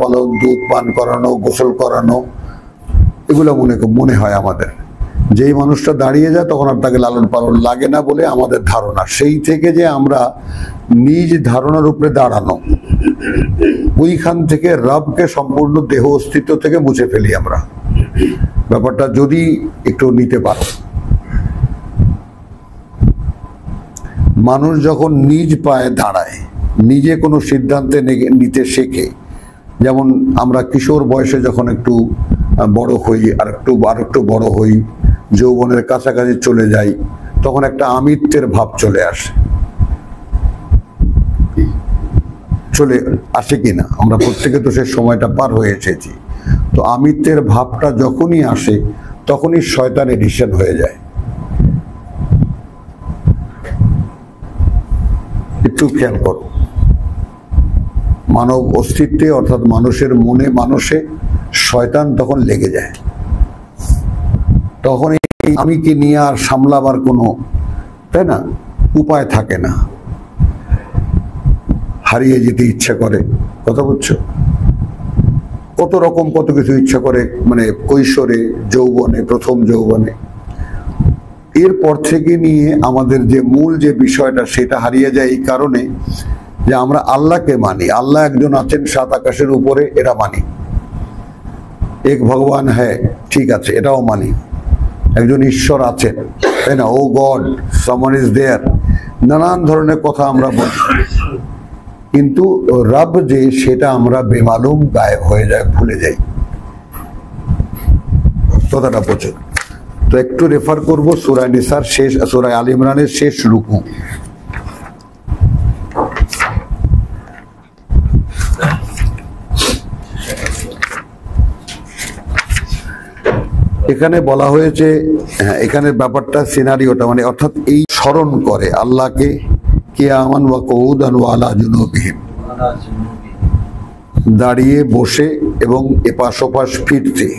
পালন, দুধ পান করানো, গোসল করানো, এগুলো মনে হয় আমাদের। যেই মানুষটা দাঁড়িয়ে যায় তখন আর তাকে লালন পালন লাগে না বলে আমাদের ধারণা। সেই থেকে যে আমরা নিজ ধারণার উপরে দাঁড়ানো, ওইখান থেকে রবকে সম্পূর্ণ দেহ অস্তিত্ব থেকে মুছে ফেলি আমরা। ব্যাপারটা যদি একটু নিতে পারো, মানুষ যখন নিজ পায়ে দাঁড়ায়, নিজে কোনো সিদ্ধান্তে নিতে শেখে, যেমন আমরা কিশোর বয়সে যখন একটু বড় হই, আর একটু বড় হই, যৌবনের কাছাকাছি চলে যাই, তখন একটা আমিত্বের ভাব চলে আসে কিনা, আমরা প্রত্যেকে তো সে সময়টা পার হয়ে এসেছি। তো আমিত্বের ভাবটা যখনই আসে তখনই শয়তান এডিশন হয়ে যায়। একটু খেয়াল করো, মানব অস্তিত্বে অর্থাৎ মানুষের মনে মানুষে শয়তান তখন লেগে যায়। তখন এই আমিকে নিয়ে আর সামলাবার কোনো, তাই না, উপায় থাকে না, হারিয়ে যেতে ইচ্ছা করে। কথা বলছো? কত রকম কত কিছু ইচ্ছা করে, মানে কৈশোরে, যৌবনে, প্রথম যৌবনে। এরপর থেকে নিয়ে আমাদের যে মূল যে বিষয়টা সেটা হারিয়ে যায় এই কারণে যে আমরা আল্লাহকে মানি, আল্লাহ একজন আছেন সাত আকাশের উপরে, এটা মানি। এক ভগবান হ্যাঁ, ঠিক আছে, এটাও মানি। একজন ঈশ্বর আছেন, তাই না, ও গড, সামওয়ান ইজ দেয়ার, নানান ধরনের কথা আমরা বলি। কিন্তু রব যে, সেটা আমরা বেমালুম গায়েব হয়ে যায়, ভুলে যাই। কথাটা বোঝো তো? একটু রেফার করব সূরা নিসার শেষ, সূরা আল ইমরানের শেষ রুকু। এখানে বলা হয়েছে, হ্যাঁ, এখানের ব্যাপারটা সিনারিওটা মানে অর্থাৎ এই স্মরণ করে আল্লাহকে কিয়ামান ওয়া কুউদান ওয়া আলা জুনুবিহিম, দাঁড়িয়ে, বসে এবং এপাশ ওপাশ ফিরতে।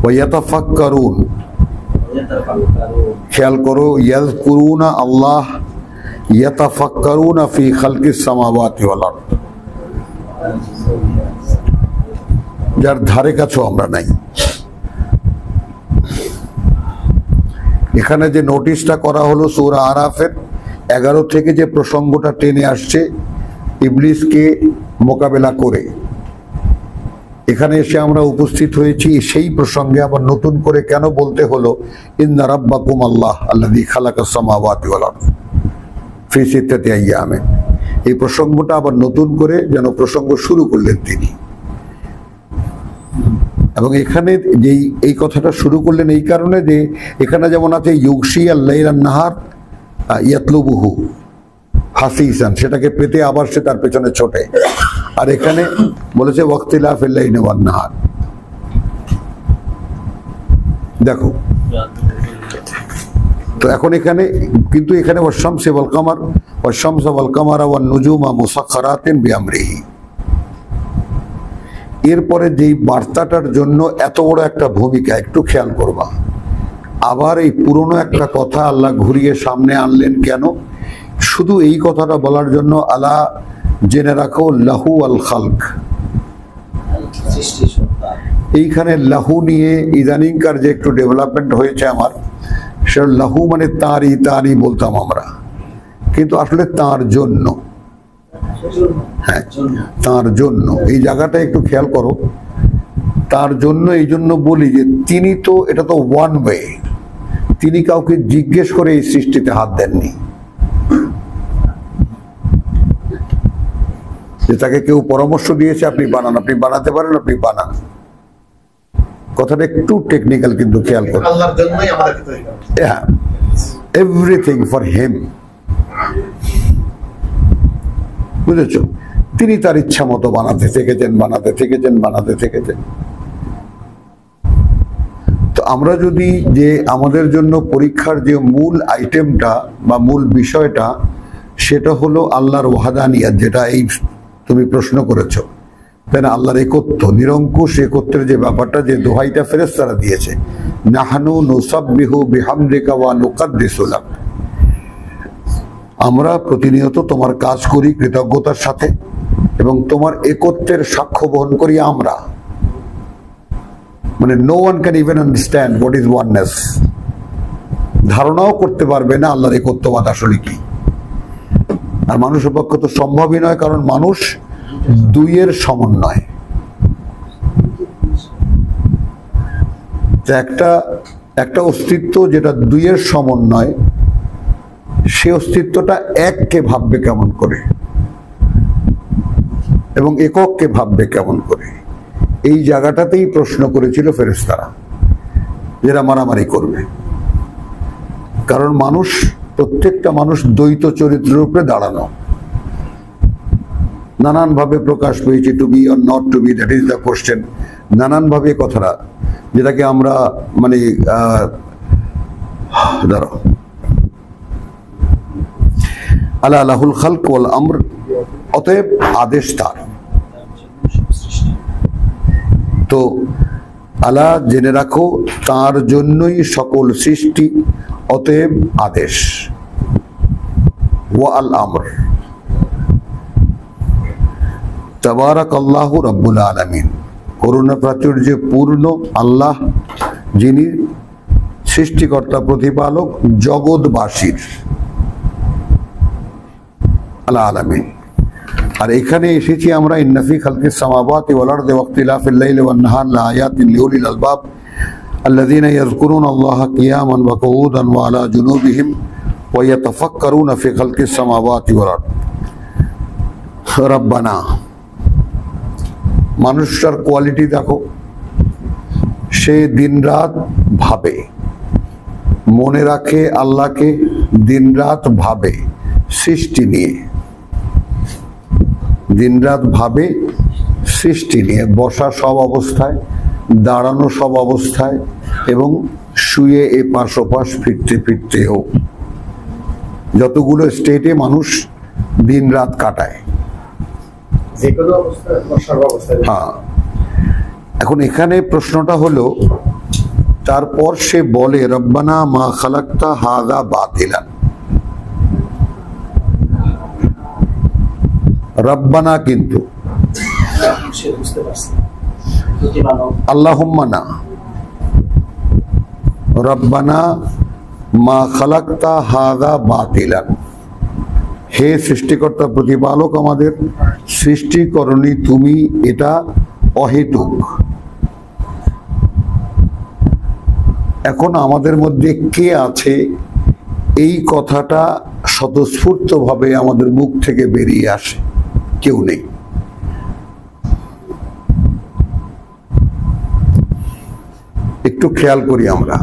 ওয়া ইয়াতাফাক্কারুন, খেয়াল করো, ইয়াযকুরুনা আল্লাহ, ইয়াতাফাক্কারুনা ফি খালকিস সামাওয়াতি ওয়াল আরদ, যার ধারে কাছেও আমরা নাই। এখানে যে নোটিশটা করা হলো সূরা আরাফের 11 থেকে যে প্রসঙ্গটা টেনে আসছে ইবলিসকে মোকাবেলা করে, এখানে এসে আমরা উপস্থিত হয়েছি সেই প্রসঙ্গে। আবার নতুন করে কেন বলতে হলো ইন্না রাব্বাকুম আল্লাহ আল্লাযী খালাকাস সামাওয়াতি ওয়াল আরদ ফি সিত্তাতি আইয়ামিন, এই প্রসঙ্গটা আবার নতুন করে যেন প্রসঙ্গ শুরু করলেন তিনি। এবং এখানে যেই এই কথাটা শুরু করলেন এই কারণে যে এখানে যেমন আছে ইউগশি আল-লাইল আন-নাহার ইয়াতলুবুহু হাসিসান, সেটাকে পেতে আবার সে তার পেছনে ছোটে। আর এখানে বলেছে ওয়াক্তিলাফিল লাইলি ওয়ান নাহার। দেখো তো এখন এখানে কিন্তু এখানে ওয়াশ-শামসি ওয়াল কামার, ওয়াশ-শামসা ওয়াল কামারা ওয়ান নুজুমা মুসাখখারাতিন বিআমরিহি, এরপরে যেই বার্তাটার জন্য এত বড় একটা ভূমিকা, একটু খেয়াল করবা। আবার এই পুরনো একটা কথা আল্লাহ ঘুরিয়ে সামনে আনলেন কেন? শুধু এই কথাটা বলার জন্য, আলা জেনে রাখো লাহু আল খালক, এইখানে লাহু নিয়ে ইদানিংকার যে একটু ডেভেলপমেন্ট হয়েছে আমার, সেটা লাহু মানে তারই বলতাম আমরা, কিন্তু আসলে তার জন্য, হ্যাঁ তার জন্য। এই জায়গাটা একটু খেয়াল করো, তার জন্য এই জন্য বলি যে তিনি তো, এটা তো ওয়ান ওয়ে, তিনি কাউকে জিজ্ঞেস করে এই সৃষ্টিতে হাত দেননি, যে তাকে কেউ পরামর্শ দিয়েছে আপনি বানান, আপনি বানাতে পারেন, আপনি বানান। কথাটা একটু টেকনিক্যাল কিন্তু খেয়াল করো। আল্লাহর জন্যই আমাদেরকে তৈরি করা, হ্যাঁ, এভরিথিং ফর হিম, বুঝেছো? তিনি তার ইচ্ছা মতো বানাতে থেকেছেন। তো আমরা যদি যে আমাদের জন্য পরীক্ষার যে মূল আইটেমটা বা মূল বিষয়টা, সেটা হলো আল্লাহর ওয়াহদানিয়াত, যেটা এই তুমি প্রশ্ন করেছো, তাই না? আল্লাহর একত্ব, নিরঙ্কুশ একত্বের যে ব্যাপারটা, যে দোহাইটা ফেরেশতারা দিয়েছে, নাহনু নুসাব্বিহু বিহামদিকা ওয়া নুকাদ্দিসু লাক, আমরা প্রতিনিয়ত তোমার কাজ করি কৃতজ্ঞতার সাথে এবং তোমার একত্বের সাক্ষ্য বহন করি আমরা। মানে no one can even understand what is oneness. ধারণাও করতে পারবে না আল্লাহর একত্ববাদ আসলে কি। আর মানুষের পক্ষে তো সম্ভবই নয়, কারণ মানুষ দুইয়ের সমন্বয়। একটা অস্তিত্ব যেটা দুইয়ের সমন্বয়, সে অস্তিত্বটা এককে ভাববে কেমন করে এবং একককে ভাববে কেমন করে, এই জায়গাটাতেই প্রশ্ন করেছিল ফেরেশতারা, যারা মারামারি করবে। কারণ মানুষ, প্রত্যেকটা মানুষ দ্বৈত চরিত্রের উপরে দাঁড়ানো, নানান ভাবে প্রকাশ পেয়েছে, to be or not to be, that is the question. নানান ভাবে কথাটা, যেটাকে আমরা মানে ধরো আলা লাহুল খালক ওয়াল আমর, অতএব আদেশ তার। তো আলা জেনে রাখো, তার জন্যই সকল সৃষ্টি, অতএব আদেশ। ওয়া আল আমর, তাবারাকাল্লাহু রাব্বুল আলামিন, করুণা প্রাচুর্যে পূর্ণ আল্লাহ, যিনি সৃষ্টিকর্তা প্রতিপালক জগৎবাসীর, আল আলামিন। আর এখানে এসেছি আমরা ইন্না ফি খালকিস সামাওয়াতি ওয়াল আরদি ওয়া ইখতিলাফিল লাইলি ওয়ান নাহার লাআয়াতিন লিউলিল আলবাব আল্লাযীনা ইয়াযকুরুনাল্লাহা কিয়ামান ওয়া কুউদান ওয়া আলা জুনুবিহিম ওয়া ইয়াতাফাক্কারুনা ফি খালকিস সামাওয়াতি ওয়াল আরদ। রব্বানা, মানুষটার কোয়ালিটি দেখো, সে দিনরাত ভাবে, মনে রাখে আল্লাহকে, দিনরাত ভাবে সৃষ্টি নিয়ে, দিনরাত ভাবে সৃষ্টি নিয়ে, বসা সব অবস্থায়, দাঁড়ানো সব অবস্থায়, এবং শুয়ে এপাশ ওপাশ ফিরতে ফিরতেও, যতগুলো স্টেটে মানুষ দিনরাত কাটায়। হ্যাঁ, এখন এখানে প্রশ্নটা হলো, তারপর সে বলে রব্বানা মা খালাকতা হাযা বাতিলান। রব্বানা কিন্তু আল্লাহুম্মা না, রব্বানা মা খালাকতা হাযা বাতিলান, হে সৃষ্টিকর্তা প্রতিপালক আমাদের, সৃষ্টি করনি তুমি এটা অহেতুক। এখন আমাদের মধ্যে কে আছে এই কথাটা স্বতঃস্ফূর্তভাবে আমাদের মুখ থেকে বেরিয়ে আসে? কেউ নেই। একটু খেয়াল করি আমরা,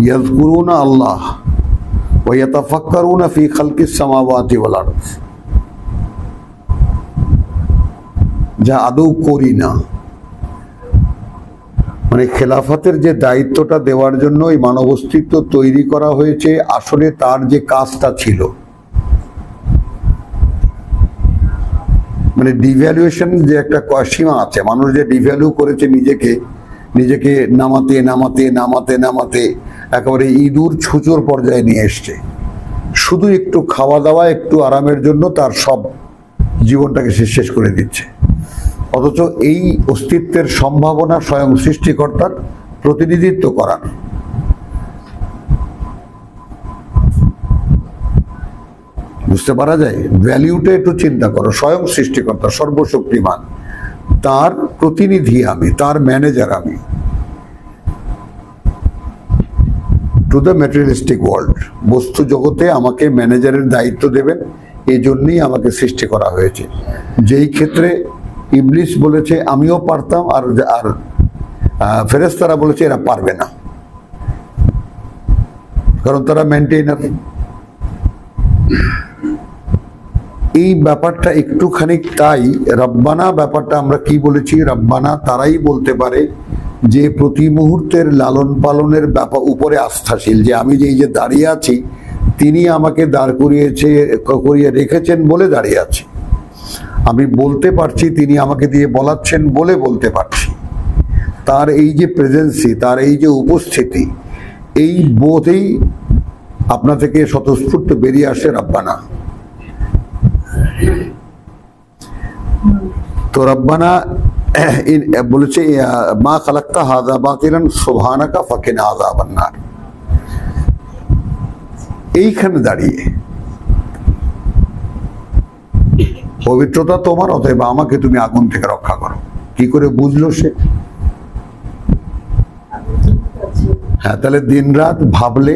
ইয়াযকুরুনা আল্লাহ ওয়া ইয়াতাফাক্কারুনা ফি খালকিস সামাওয়াতি ওয়াল আরদ, যা আদৌ করি না। মানে খেলাফতের যে দায়িত্বটা দেওয়ার জন্য এই মানব অস্তিত্ব তৈরি করা হয়েছে, আসলে তার যে কাজটা ছিল, মানে ডিভ্যালুয়েশন যে একটা সীমা আছে, মানুষ যে ডিভ্যালু করেছে নিজেকে, নিজেকে নামাতে নামাতে নামাতে নামাতে একেবারে ইঁদুর ছুঁচোর পর্যায়ে নিয়ে এসছে। শুধু একটু খাওয়া দাওয়া, একটু আরামের জন্য তার সব জীবনটাকে শেষ করে দিচ্ছে। অথচ এই অস্তিত্বের সম্ভাবনা স্বয়ং সৃষ্টিকর্তার প্রতিনিধিত্ব করার। বুঝতে পারা যায়? ভ্যালিউটা একটু চিন্তা করো। স্বয়ং সৃষ্টিকর্তা সর্বশক্তিমান, তার প্রতিনিধি আমি, তার ম্যানেজার আমি টু দ্য ম্যাটেরিয়ালিস্টিক ওয়ার্ল্ড। বস্তু জগতে আমাকে ম্যানেজারের দায়িত্ব দেবেন, এই জন্যই আমাকে সৃষ্টি করা হয়েছে। যেই ক্ষেত্রে ইবলিস বলেছে আমিও পারতাম, আর ফেরেশতারা বলেছে এরা পারবে না, কারণ তারা মেনটেইনার। এই ব্যাপারটা একটুখানি তাই রব্বানা ব্যাপারটা আমরা কি বলেছি, রব্বানা তারাই বলতে পারে যে প্রতি মুহূর্তের লালন পালনের ব্যাপার উপরে আস্থাশীল, যে আমি যে দাঁড়িয়ে আছি তিনি আমাকে দাঁড় করিয়ে রেখেছেন বলে দাঁড়িয়ে আছি, আমি বলতে পারছি তিনি আমাকে দিয়ে বলাচ্ছেন বলে বলতে পারছি। তার এই যে প্রেজেন্সি, তার এই যে উপস্থিতি, এই বোধেই আপনা থেকে স্বতঃস্ফূর্ত বেরিয়ে আসে রব্বানা। তো রব্বানা বলেছে মা খালাক্তা হাযা বাতিলান সুবহানাকা ফাকিনা আযাবান নার। এইখানে দাঁড়িয়ে পবিত্রতা তোমার, অতএব আমাকে তুমি আগুন থেকে রক্ষা করো। কি করে বুঝলো সে? হ্যাঁ, তাহলে দিনরাত ভাবলে,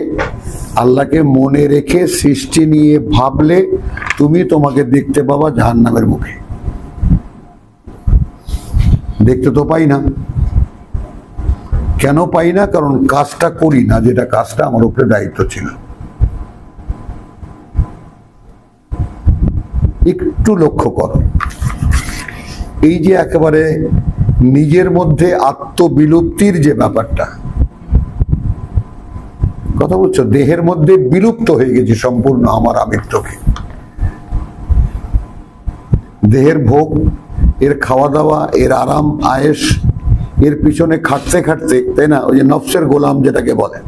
আল্লাহকে মনে রেখে সৃষ্টি নিয়ে ভাবলে তুমি তোমাকে দেখতে পাবা জাহান্নামের মুখে। দেখতে তো পাই না। কেন পাই না? কারণ কাজটা করি না, যেটা কাজটা আমার উপরে দায়িত্ব ছিল। একটু লক্ষ্য করো, এই যে একেবারে নিজের মধ্যে আত্মবিলুপ্তির যে ব্যাপারটা, কথা বলছো, দেহের মধ্যে বিলুপ্ত হয়ে গেছে সম্পূর্ণ আমার আমিত্বকে। দেহের ভোগ, এর খাওয়া দাওয়া, এর আরাম আয়েশ, এর পিছনে খাটতে খাটতে, তাই না, ওই যে নফসের গোলাম যেটাকে বলে,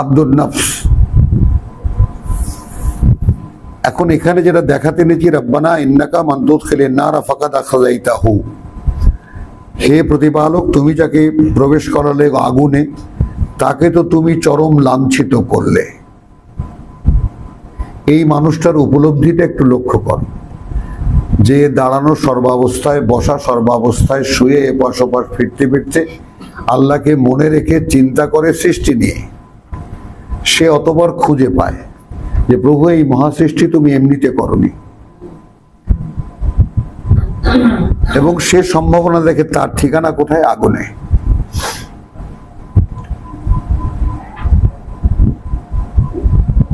আব্দুল নফস। এখন এখানে যেটা দেখাতে নিয়েছি, রব্বানা ইন্নাকা মান তুদখিলিন নারা ফাকাদ আখযাইতাহু, হে প্রতিপালক, তুমি যাকে প্রবেশ করালে আগুনে, তাকে তো তুমি চরম লাঞ্ছিত করলে। এই মানুষটার উপলব্ধিটা একটু লক্ষ্য কর, যে দাঁড়ানো সর্বাবস্থায়, বসা সর্বাবস্থায়, শুয়ে এপাশ ওপাশ ফিরতে ফিরতে আল্লাহকে মনে রেখে চিন্তা করে সৃষ্টি নিয়ে, সে অতবার খুঁজে পায় যে প্রভু এই মহাসৃষ্টি তুমি এমনিতে করনি, এবং সে সম্ভাবনা দেখে তার ঠিকানা কোথায়? আগুনে।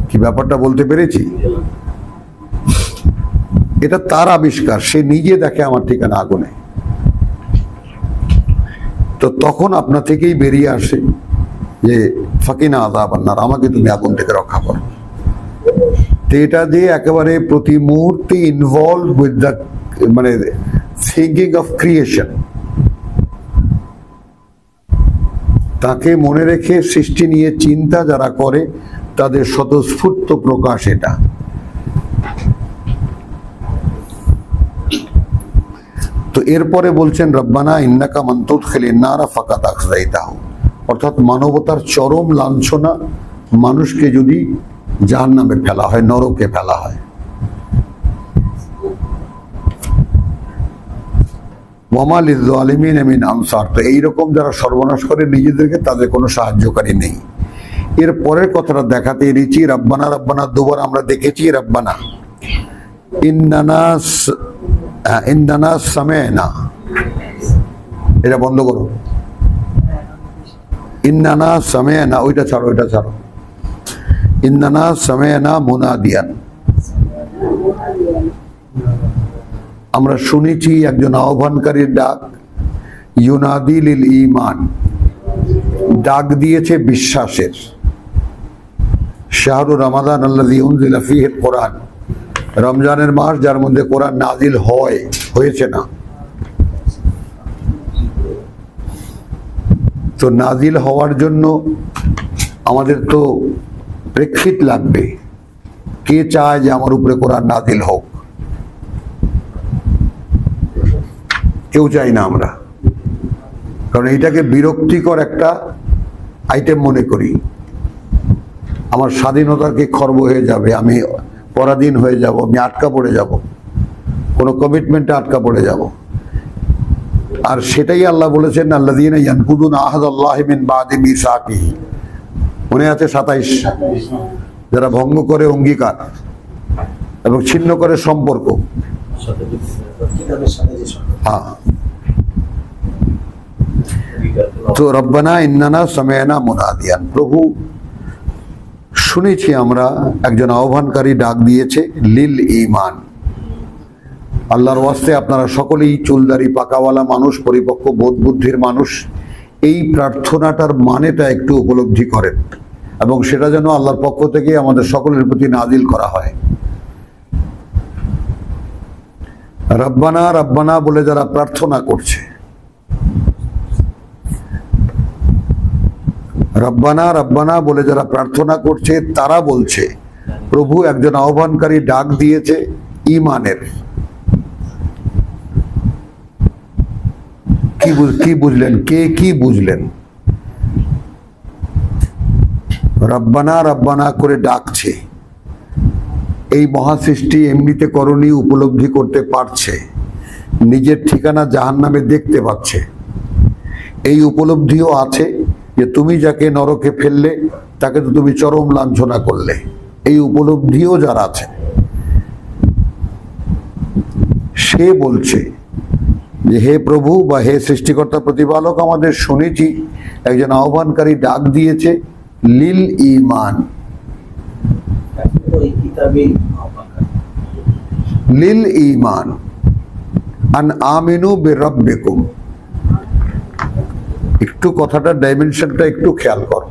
কি ব্যাপারটা বলতে পেরেছি? এটা তার আবিষ্কার, সে নিজে দেখে আমার ঠিকানা আগুনে। তো তখন আপনা থেকেই বেরিয়ে আসে যে ফাকিনা আযাবান নার, আমাকে তুমি আগুন থেকে রক্ষা করো। তো এটা দিয়ে একেবারে প্রতি মুহূর্তে ইনভলভ উইথ দ্য মানে থিঙ্কিং অফ ক্রিয়েশন, তাকে মনে রেখে সৃষ্টি নিয়ে চিন্তা যারা করে তাদের স্বতঃস্ফূর্ত প্রকাশ এটা। তো এরপরে বলছেন রব্বানা ইন্নাকা মান তুদখিলিন নারা ফাকাদ আখযাইতাহু, অর্থাৎ মানবতার চরম লাঞ্ছনা মানুষকে যদি জাহান্নামে ফেলা হয়, নরকে ফেলা হয়। ওয়ামা লিয-যালিমিন মিন আনসার, তো এইরকম যারা সর্বনাশ করে নিজেদেরকে, তাদের কোনো সাহায্যকারী নেই। এর পরের কথাটা দেখাতে এনেছি, রব্বানা রব্বানা দুবার আমরা দেখেছি। রব্বানা ইন্নানা সামি'না, এটা বন্ধ করো। ইন্নানা সামি'না, ওইটা ছাড়ো, ওইটা ছাড়ো। ইন্নানা সামি'না মুনাদিয়ান, আমরা শুনেছি একজন আহ্বানকারীর ডাক, ইউনাদি লিল ঈমান, ডাক দিয়েছে বিশ্বাসের। শাহরু রমাদান আল্লাযী উনজিলা ফীহিল কোরআন, রমজানের মাস যার মধ্যে কোরআন নাজিল হয়েছে না। তো নাজিল হওয়ার জন্য আমাদের তো প্রেক্ষিত লাগবে। কে চায় যে আমার উপরে কোরআন নাজিল হোক? কেউ চাই না আমরা, কারণ এইটাকে বিরক্তিকর একটা আইটেম মনে করি। আমার স্বাধীনতাকে খর্ব হয়ে যাবে, আমি পরাধীন হয়ে যাব, আমি আটকা পড়ে যাব, কোনো কমিটমেন্টে আটকা পড়ে যাব। আর সেটাই আল্লাহ বলেছেন, আল্লাযীনা ইয়ানকুদুনা আহদাল্লাহি মিন বাদি মিসাকিহি, মনে আছে 27, যারা ভঙ্গ করে অঙ্গীকার এবং ছিন্ন করে সম্পর্ক। হ্যাঁ, তো রব্বানা ইন্নানা সামি'না মুনাদিয়ান, প্রভু শুনেছি আমরা একজন আহ্বানকারী ডাক দিয়েছে লিল ঈমান, আল্লাহর ওয়াস্তে আপনারা সকলেই চুলদারি পাকাওয়ালা মানুষ, পরিপক্ক বোধ বুদ্ধির মানুষ, এই প্রার্থনাটার মানেটা একটু উপলব্ধি করেন, এবং সেটা যেন আল্লাহর পক্ষ থেকে আমাদের সকলের প্রতি নাজিল করা হয়। রব্বানা রব্বানা বলে যারা প্রার্থনা করছে, রব্বানা রব্বানা বলে যারা প্রার্থনা করছে, তারা বলছে প্রভু একজন আহ্বানকারী ডাক দিয়েছে ইমানের। কি বুঝলেন? কে কি বুঝলেন? রব্বানা রব্বানা করে ডাকছে, এই মহাসৃষ্টি এমনিতে করণীয় উপলব্ধি করতে পারছে, নিজের ঠিকানা জাহান্নামে দেখতে পাচ্ছে। এই উপলব্ধিও আছে যে তুমি যাকে নরকে ফেললে তাকে তো তুমি চরম লাঞ্ছনা করলে, এই উপলব্ধিও যার আছে। সে বলছে যে হে প্রভু বা হে সৃষ্টিকর্তা প্রতিপালক, আমাদের শুনেছি একজন আহ্বানকারী ডাক দিয়েছে লিল ঈমান, লিল ঈমান আন আমিনু বিরাব্বিকুম। একটু কথাটা ডাইমেনশনটা একটু খেয়াল করো।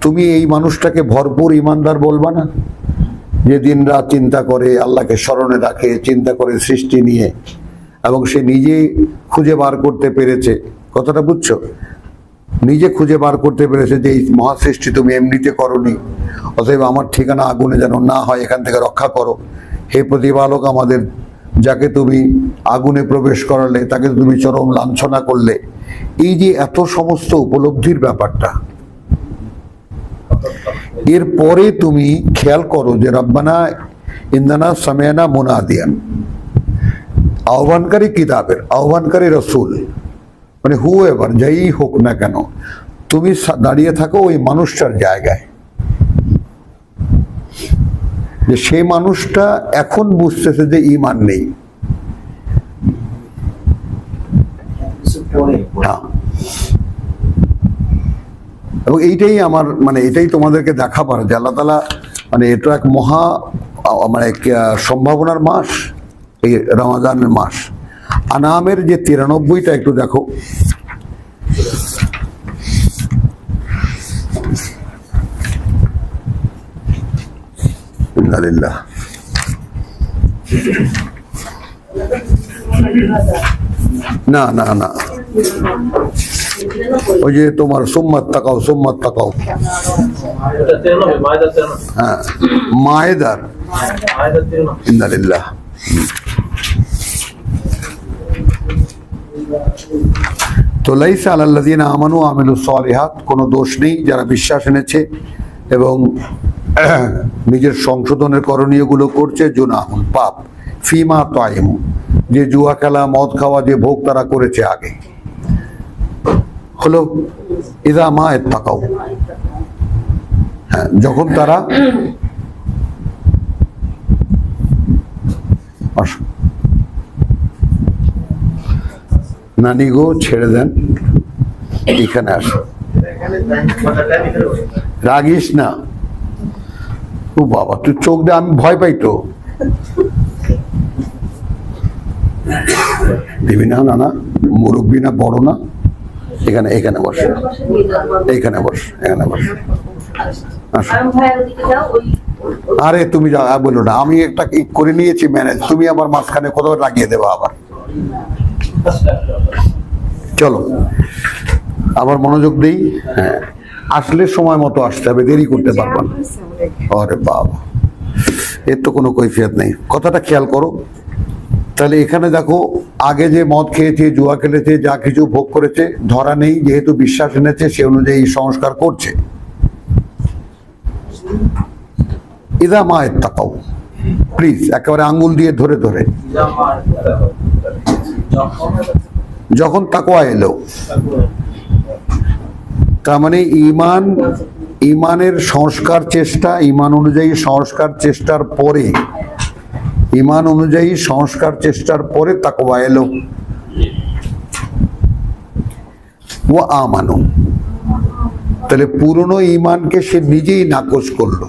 তুমি এই মানুষটাকে ভরপুর ইমানদার বলবা না, যে দিন রাত চিন্তা করে, আল্লাহকে স্মরণে রাখে, চিন্তা করে সৃষ্টি নিয়ে, এবং সে নিজে খুঁজে বার করতে পেরেছে। কথাটা বুঝছো? নিজে খুঁজে বার করতে পেরেছে যে এই মহাসৃষ্টি তুমি এমনিতে করনি, অতএব আমার ঠিকানা আগুনে যেন না হয়, এখান থেকে রক্ষা করো। হে প্রতিপালক আমাদের, যাকে তুমি আগুনে প্রবেশ করালে তাকে তুমি চরম লাঞ্ছনা করলে। এই যে এত সমস্ত উপলব্ধির ব্যাপারটা, এরপরে তুমি খেয়াল করো যে রব্বানা ইন্দানা সামিয়ানা মুনাদিয়ান, আহ্বানকারী কিতাবের, আহ্বানকারী রসুল, মানে হু এভার যাই হোক না কেন, তুমি দাঁড়িয়ে থাকো ওই মানুষটার জায়গায়, যে সেই মানুষটা এখন বুঝতেছে যে ঈমান নেই। এবং এইটাই আমার মানে এটাই তোমাদেরকে দেখাবার যে আল্লাহ তাআলা মানে এটা এক মহা মানে সম্ভাবনার মাস, এই রমাজানের মাস। আনামের যে 93টা একটু দেখো। ইন্নালিল্লাহ। না না না, ওই যে তোমার সুম্মাত তাকাও, সুম্মাত তাকাও, হ্যাঁ মায়েদার। ইন্নালিল্লাহ। তো লাইসা আলাল্লাযিনা আমানু আমিলুস সালিহাত, কোনো দোষ নেই যারা বিশ্বাস এনেছে এবং নিজের সংশোধনের করণীয়গুলো করছে, জুনাহুন পাপ, ফিমা তাইমু, যে জুয়া খেলা, মদ খাওয়া, যে ভোগ তারা করেছে আগে। হলো ইদা মা ইত্তাকাউ, হ্যাঁ যখন তারা নানি গো ছেড়ে দেন, এখানে আসো, রাগিস না। ও বাবা তুই চোখ দে, আমি ভয় পাই তো। দিবি না? না মুরব্বী না, বড় না, এখানে এখানে বস, এখানে বস, এখানে বস। আরে তুমি যা বলো না, আমি একটা করে নিয়েছি ম্যানেজ, তুমি আবার মাঝখানে কোথাও লাগিয়ে দেবো আবার। চলো আবার মনোযোগ দেই। হ্যাঁ আসলে সময় মতো আসতে হবে, দেরি করতে পারবো না। আরে বাবা, এর তো কোনো কৈফিয়ত নেই। কথাটা খেয়াল করো। তাহলে এখানে দেখো, আগে যে মদ খেয়েছে, জুয়া খেলেছে, যা কিছু ভোগ করেছে, ধরা নেই, যেহেতু বিশ্বাস এনেছে সে অনুযায়ী সংস্কার করছে। ইদা মা ইত্তাকাউ, প্লিজ একেবারে আঙ্গুল দিয়ে ধরে ধরে, যখন তাকওয়া এলো, তার মানে ঈমান, ঈমানের সংস্কার চেষ্টা, ঈমান অনুযায়ী সংস্কার চেষ্টার পরে, ঈমান অনুযায়ী সংস্কার চেষ্টার পরে তাকওয়া এলো। ওয়া আমানু, তাহলে পুরনো ঈমানকে সে নিজেই নাকচ করলো,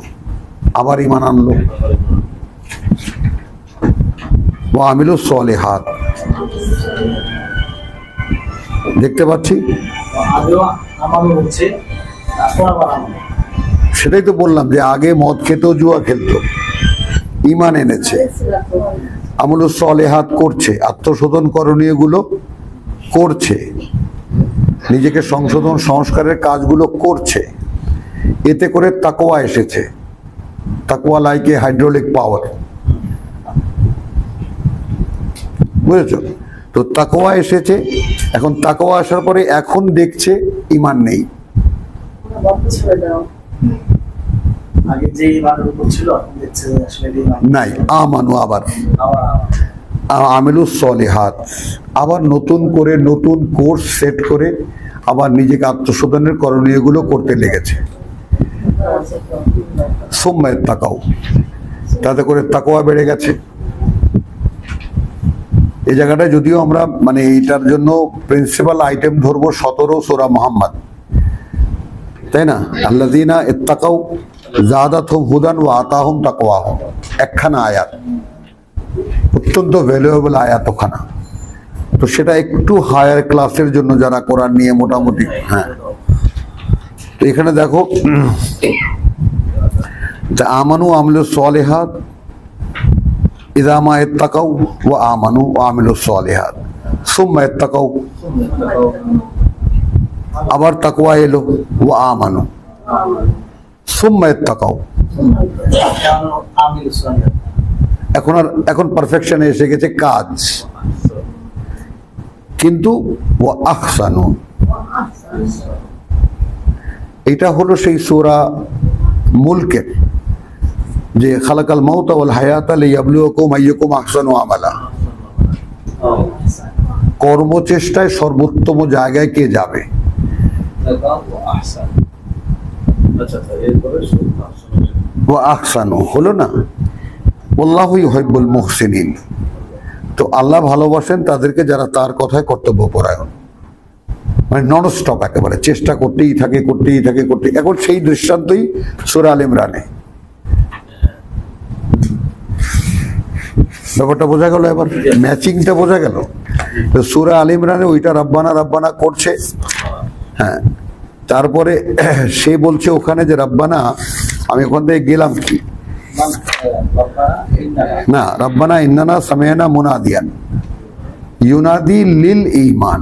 আবার ঈমান আনলো। ওয়া আমিলুস সালিহাত, দেখতে পাচ্ছি সেটাই তো বললাম যে আগে মদ খেত, জুয়া খেলতো, ঈমান এনেছে, আমলুস সালিহাত করছে, আত্মশোধন করণীয় গুলো করছে, নিজেকে সংশোধন সংস্কারের কাজগুলো করছে, এতে করে তাকওয়া এসেছে। তাকওয়া লাইকে হাইড্রোলিক পাওয়ার, বুঝেছো? তো তাকওয়া এসেছে, এখন তাকওয়া আসার পরে এখন দেখছে ইমান নেই। আগে যে ইমানের উপর ছিল এখন দেখছে আসলে নাই। আমানু আবার আমিলুস সলিহাত, আবার নতুন করে নতুন কোর্স সেট করে আবার নিজেকে আত্মশোধনের করণীয়গুলো করতে লেগেছে। সুম্মা তাকাও, তাতে করে তাকওয়া বেড়ে গেছে। এই জায়গাটায় যদিও আমরা মানে এইটার জন্য প্রিন্সিপাল আইটেম ধরবো 17 সূরা মুহাম্মদ, তাই না? আল্লাযীনা ইত্তাকাউ যাদাতহুম হুদান ওয়া আতাহুম তাকওয়াহুম, একখানা আয়াত, অত্যন্ত ভ্যালুয়েবল আয়াত ওখানা। তো সেটা একটু হায়ার ক্লাসের জন্য যারা কোরআন নিয়ে মোটামুটি, হ্যাঁ। তো এখানে দেখো আমানু আমিলুস সলিহাত ইযা মা ইত্তাকাউ ওয়া আমানু ওয়া আমিলুস সলিহাত সুম্মা ইত্তাকাউ, আবার তাকওয়া এলো ওয়া আমানু সুম্মা ইত্তাকাউ। এখন পারফেকশনে এসে গেছে কাজ, কিন্তু ওয়া আহসানু, এটা হলো সেই সূরা মুলকের যে খালাকাল মাউতা ওয়াল হায়াতা লিয়াবলুয়াকুম আইয়ুকুম আহসানু আমালা, কর্মচেষ্টায় সর্বোত্তম জায়গায় কে যাবে। ওয়া আহসানু হলো না, আল্লাহু ইউহিব্বুল মুহসিনিন। তো আল্লাহ ভালোবাসেন তাদেরকে যারা তার কথায় কর্তব্যপরায়ণ, মানে নন স্টপ একেবারে চেষ্টা করতেই থাকে করতেই থাকে করতেই। এখন সেই দৃষ্টান্তই সূরা আল ইমরানে। ব্যাপারটা বোঝা গেল, এবার ম্যাচিংটা বোঝা গেল। তো সূরা আল ইমরানে ওইটা রব্বানা রব্বানা করছে, হ্যাঁ। তারপরে সে বলছে ওখানে যে রব্বানা, আমি ওখান থেকে গেলাম কি না, রব্বানা ইন্নানা সামি'না মুনাদিয়ান ইউনাদি লিল ঈমান।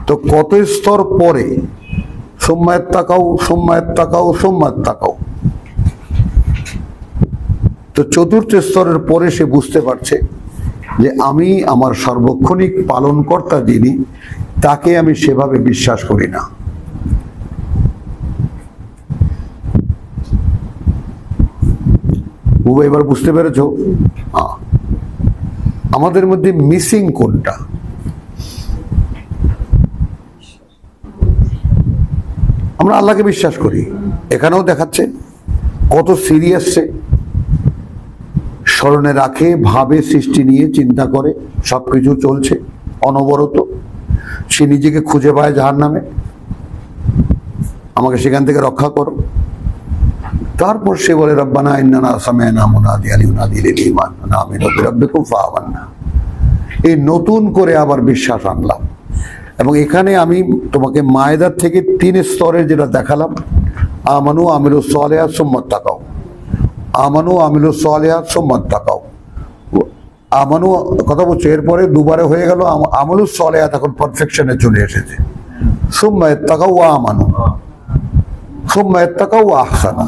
তো কত স্তর পরে সুম্মা ইত্তাকাউ সুম্মা ইত্তাকাউ সুম্মা ইত্তাকাউ, তো চতুর্থ স্তরের পরে সে বুঝতে পারছে যে আমি আমার সার্বক্ষণিক পালনকর্তা যিনি, তাকে আমি সেভাবে বিশ্বাস করি না। এবার বুঝতে পেরেছো আমাদের মধ্যে মিসিং কোনটা? আমরা আল্লাহকে বিশ্বাস করি, এখানেও দেখাচ্ছে কত সিরিয়াস সে, স্মরণে রাখে, ভাবে, সৃষ্টি নিয়ে চিন্তা করে, সবকিছু চলছে অনবরত। সে নিজেকে খুঁজে পায় জাহান্নামে, আমাকে সেখান থেকে রক্ষা করো। তারপর সে বলে রব্বানা ইন্নানা সামি'না মুনাদিয়ান ইউনাদি লিল ঈমান আন আমিনু বিরাব্বিকুম ফাআমান্না। এই নতুন করে আবার বিশ্বাস আনলাম। এবং এখানে আমি তোমাকে মায়েদার থেকে 3 স্তরের যেটা দেখালাম, আমানু আমিলুস সলিহাত সুম্মা তাকাউ, আমানু আমিলুস সলিহাত সুম্মা তাকাউ। আমানু কথা বলছে, এরপরে দুবারে হয়ে গেল আমলুস সলিহাত, এখন পারফেকশনে চলে এসেছে। সুম্মা ইত্তাকাউ ওয়া আমানু সুম্মা ইত্তাকাউ ওয়া আহসানা।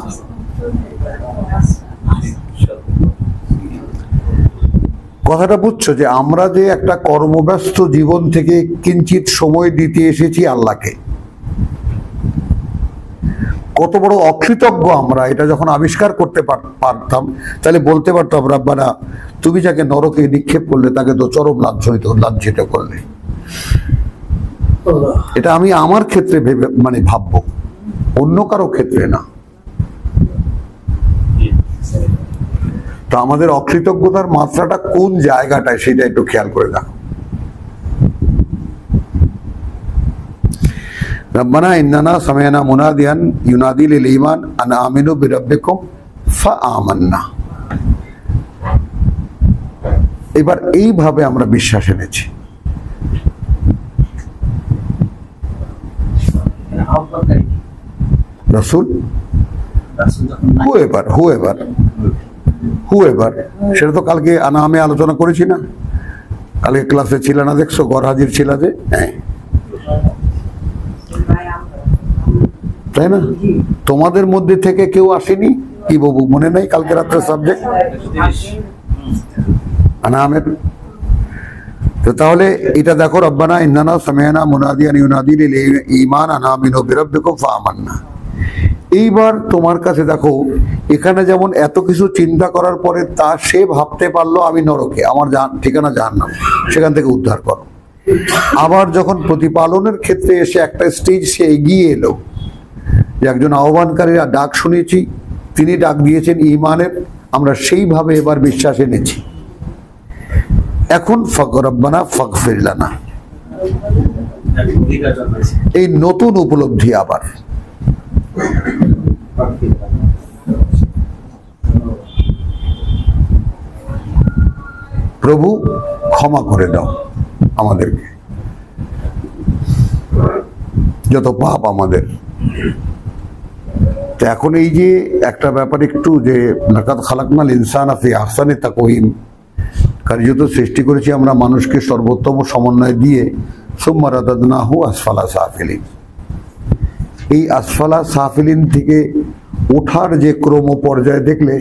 কথাটা বুঝছো যে আমরা যে একটা কর্মব্যস্ত জীবন থেকে কিঞ্চিত সময় দিতে এসেছি আল্লাহকে, কত বড় অকৃতজ্ঞ আমরা। এটা যখন আবিষ্কার করতে পারতাম তাহলে বলতে পারতাম রব্বানা তুমি যাকে নরকে নিক্ষেপ করলে তাকে তো চরম লাঞ্ছিত করলে। এটা আমি আমার ক্ষেত্রে ভেবে মানে ভাববো, অন্য কারো ক্ষেত্রে না। তো আমাদের অকৃতজ্ঞতার মাত্রাটা কোন জায়গাটায় সেটা একটু খেয়াল করে দেখো। রব্বানা ইন্নানা সামি'না মুনাদিয়ান ইউনাদি লিল ঈমান আন আমিনু বিরাব্বিকুম ফাআমান্না। এবার এইভাবে আমরা বিশ্বাস এনেছি। রাসূল হুএভার সেটা তো কালকে আমি আলোচনা করেছি না, কালকে ক্লাসে ছিল না, দেখছো ঘর হাজির ছিল যে। হ্যাঁ তাই না? তোমাদের মধ্যে থেকে কেউ আসেনি কি বাবু, মনে নাই কালকে রাত্রে সাবজেক্ট আনামের? তো তাহলে এটা দেখো, রব্বানা ইন্নানা সামি'না মুনাদিয়ান ইউনাদি লিল ঈমান আন আমিনু বিরাব্বিকুম ফাআমান্না। এইবার তোমার কাছে দেখো, এখানে যেমন এত কিছু চিন্তা করার পরে তা সে ভাবতে পারলো আমি নরকে, আমার ঠিকানা জাহান্নাম, সেখান থেকে উদ্ধার করো। আবার যখন প্রতিপালনের ক্ষেত্রে এসে একটা স্টেজ সে এগিয়ে এলো, যে একজন আহ্বানকারীরা ডাক শুনেছি, তিনি ডাক দিয়েছেন ঈমানের, আমরা সেইভাবে এবার বিশ্বাস এনেছি। এখন রব্বানা ফাগফির লানা, এই নতুন উপলব্ধি আবার। প্রভু ক্ষমা করে দাও আমাদেরকে, যত পাপ আমাদের। তো এখন এই যে একটা ব্যাপার একটু, যে লাকাদ খালাকনাল ইনসানা ফি আহসানি তাকওয়িম, কার্যত সৃষ্টি করেছি আমরা মানুষকে সর্বোত্তম সমন্বয় দিয়ে, সুম্মা রাদাদনাহু আসফালা সাফিলিন। এই আসফালা সাফিলিন থেকে ওঠার যে ক্রম পর্যায়ে দেখলে,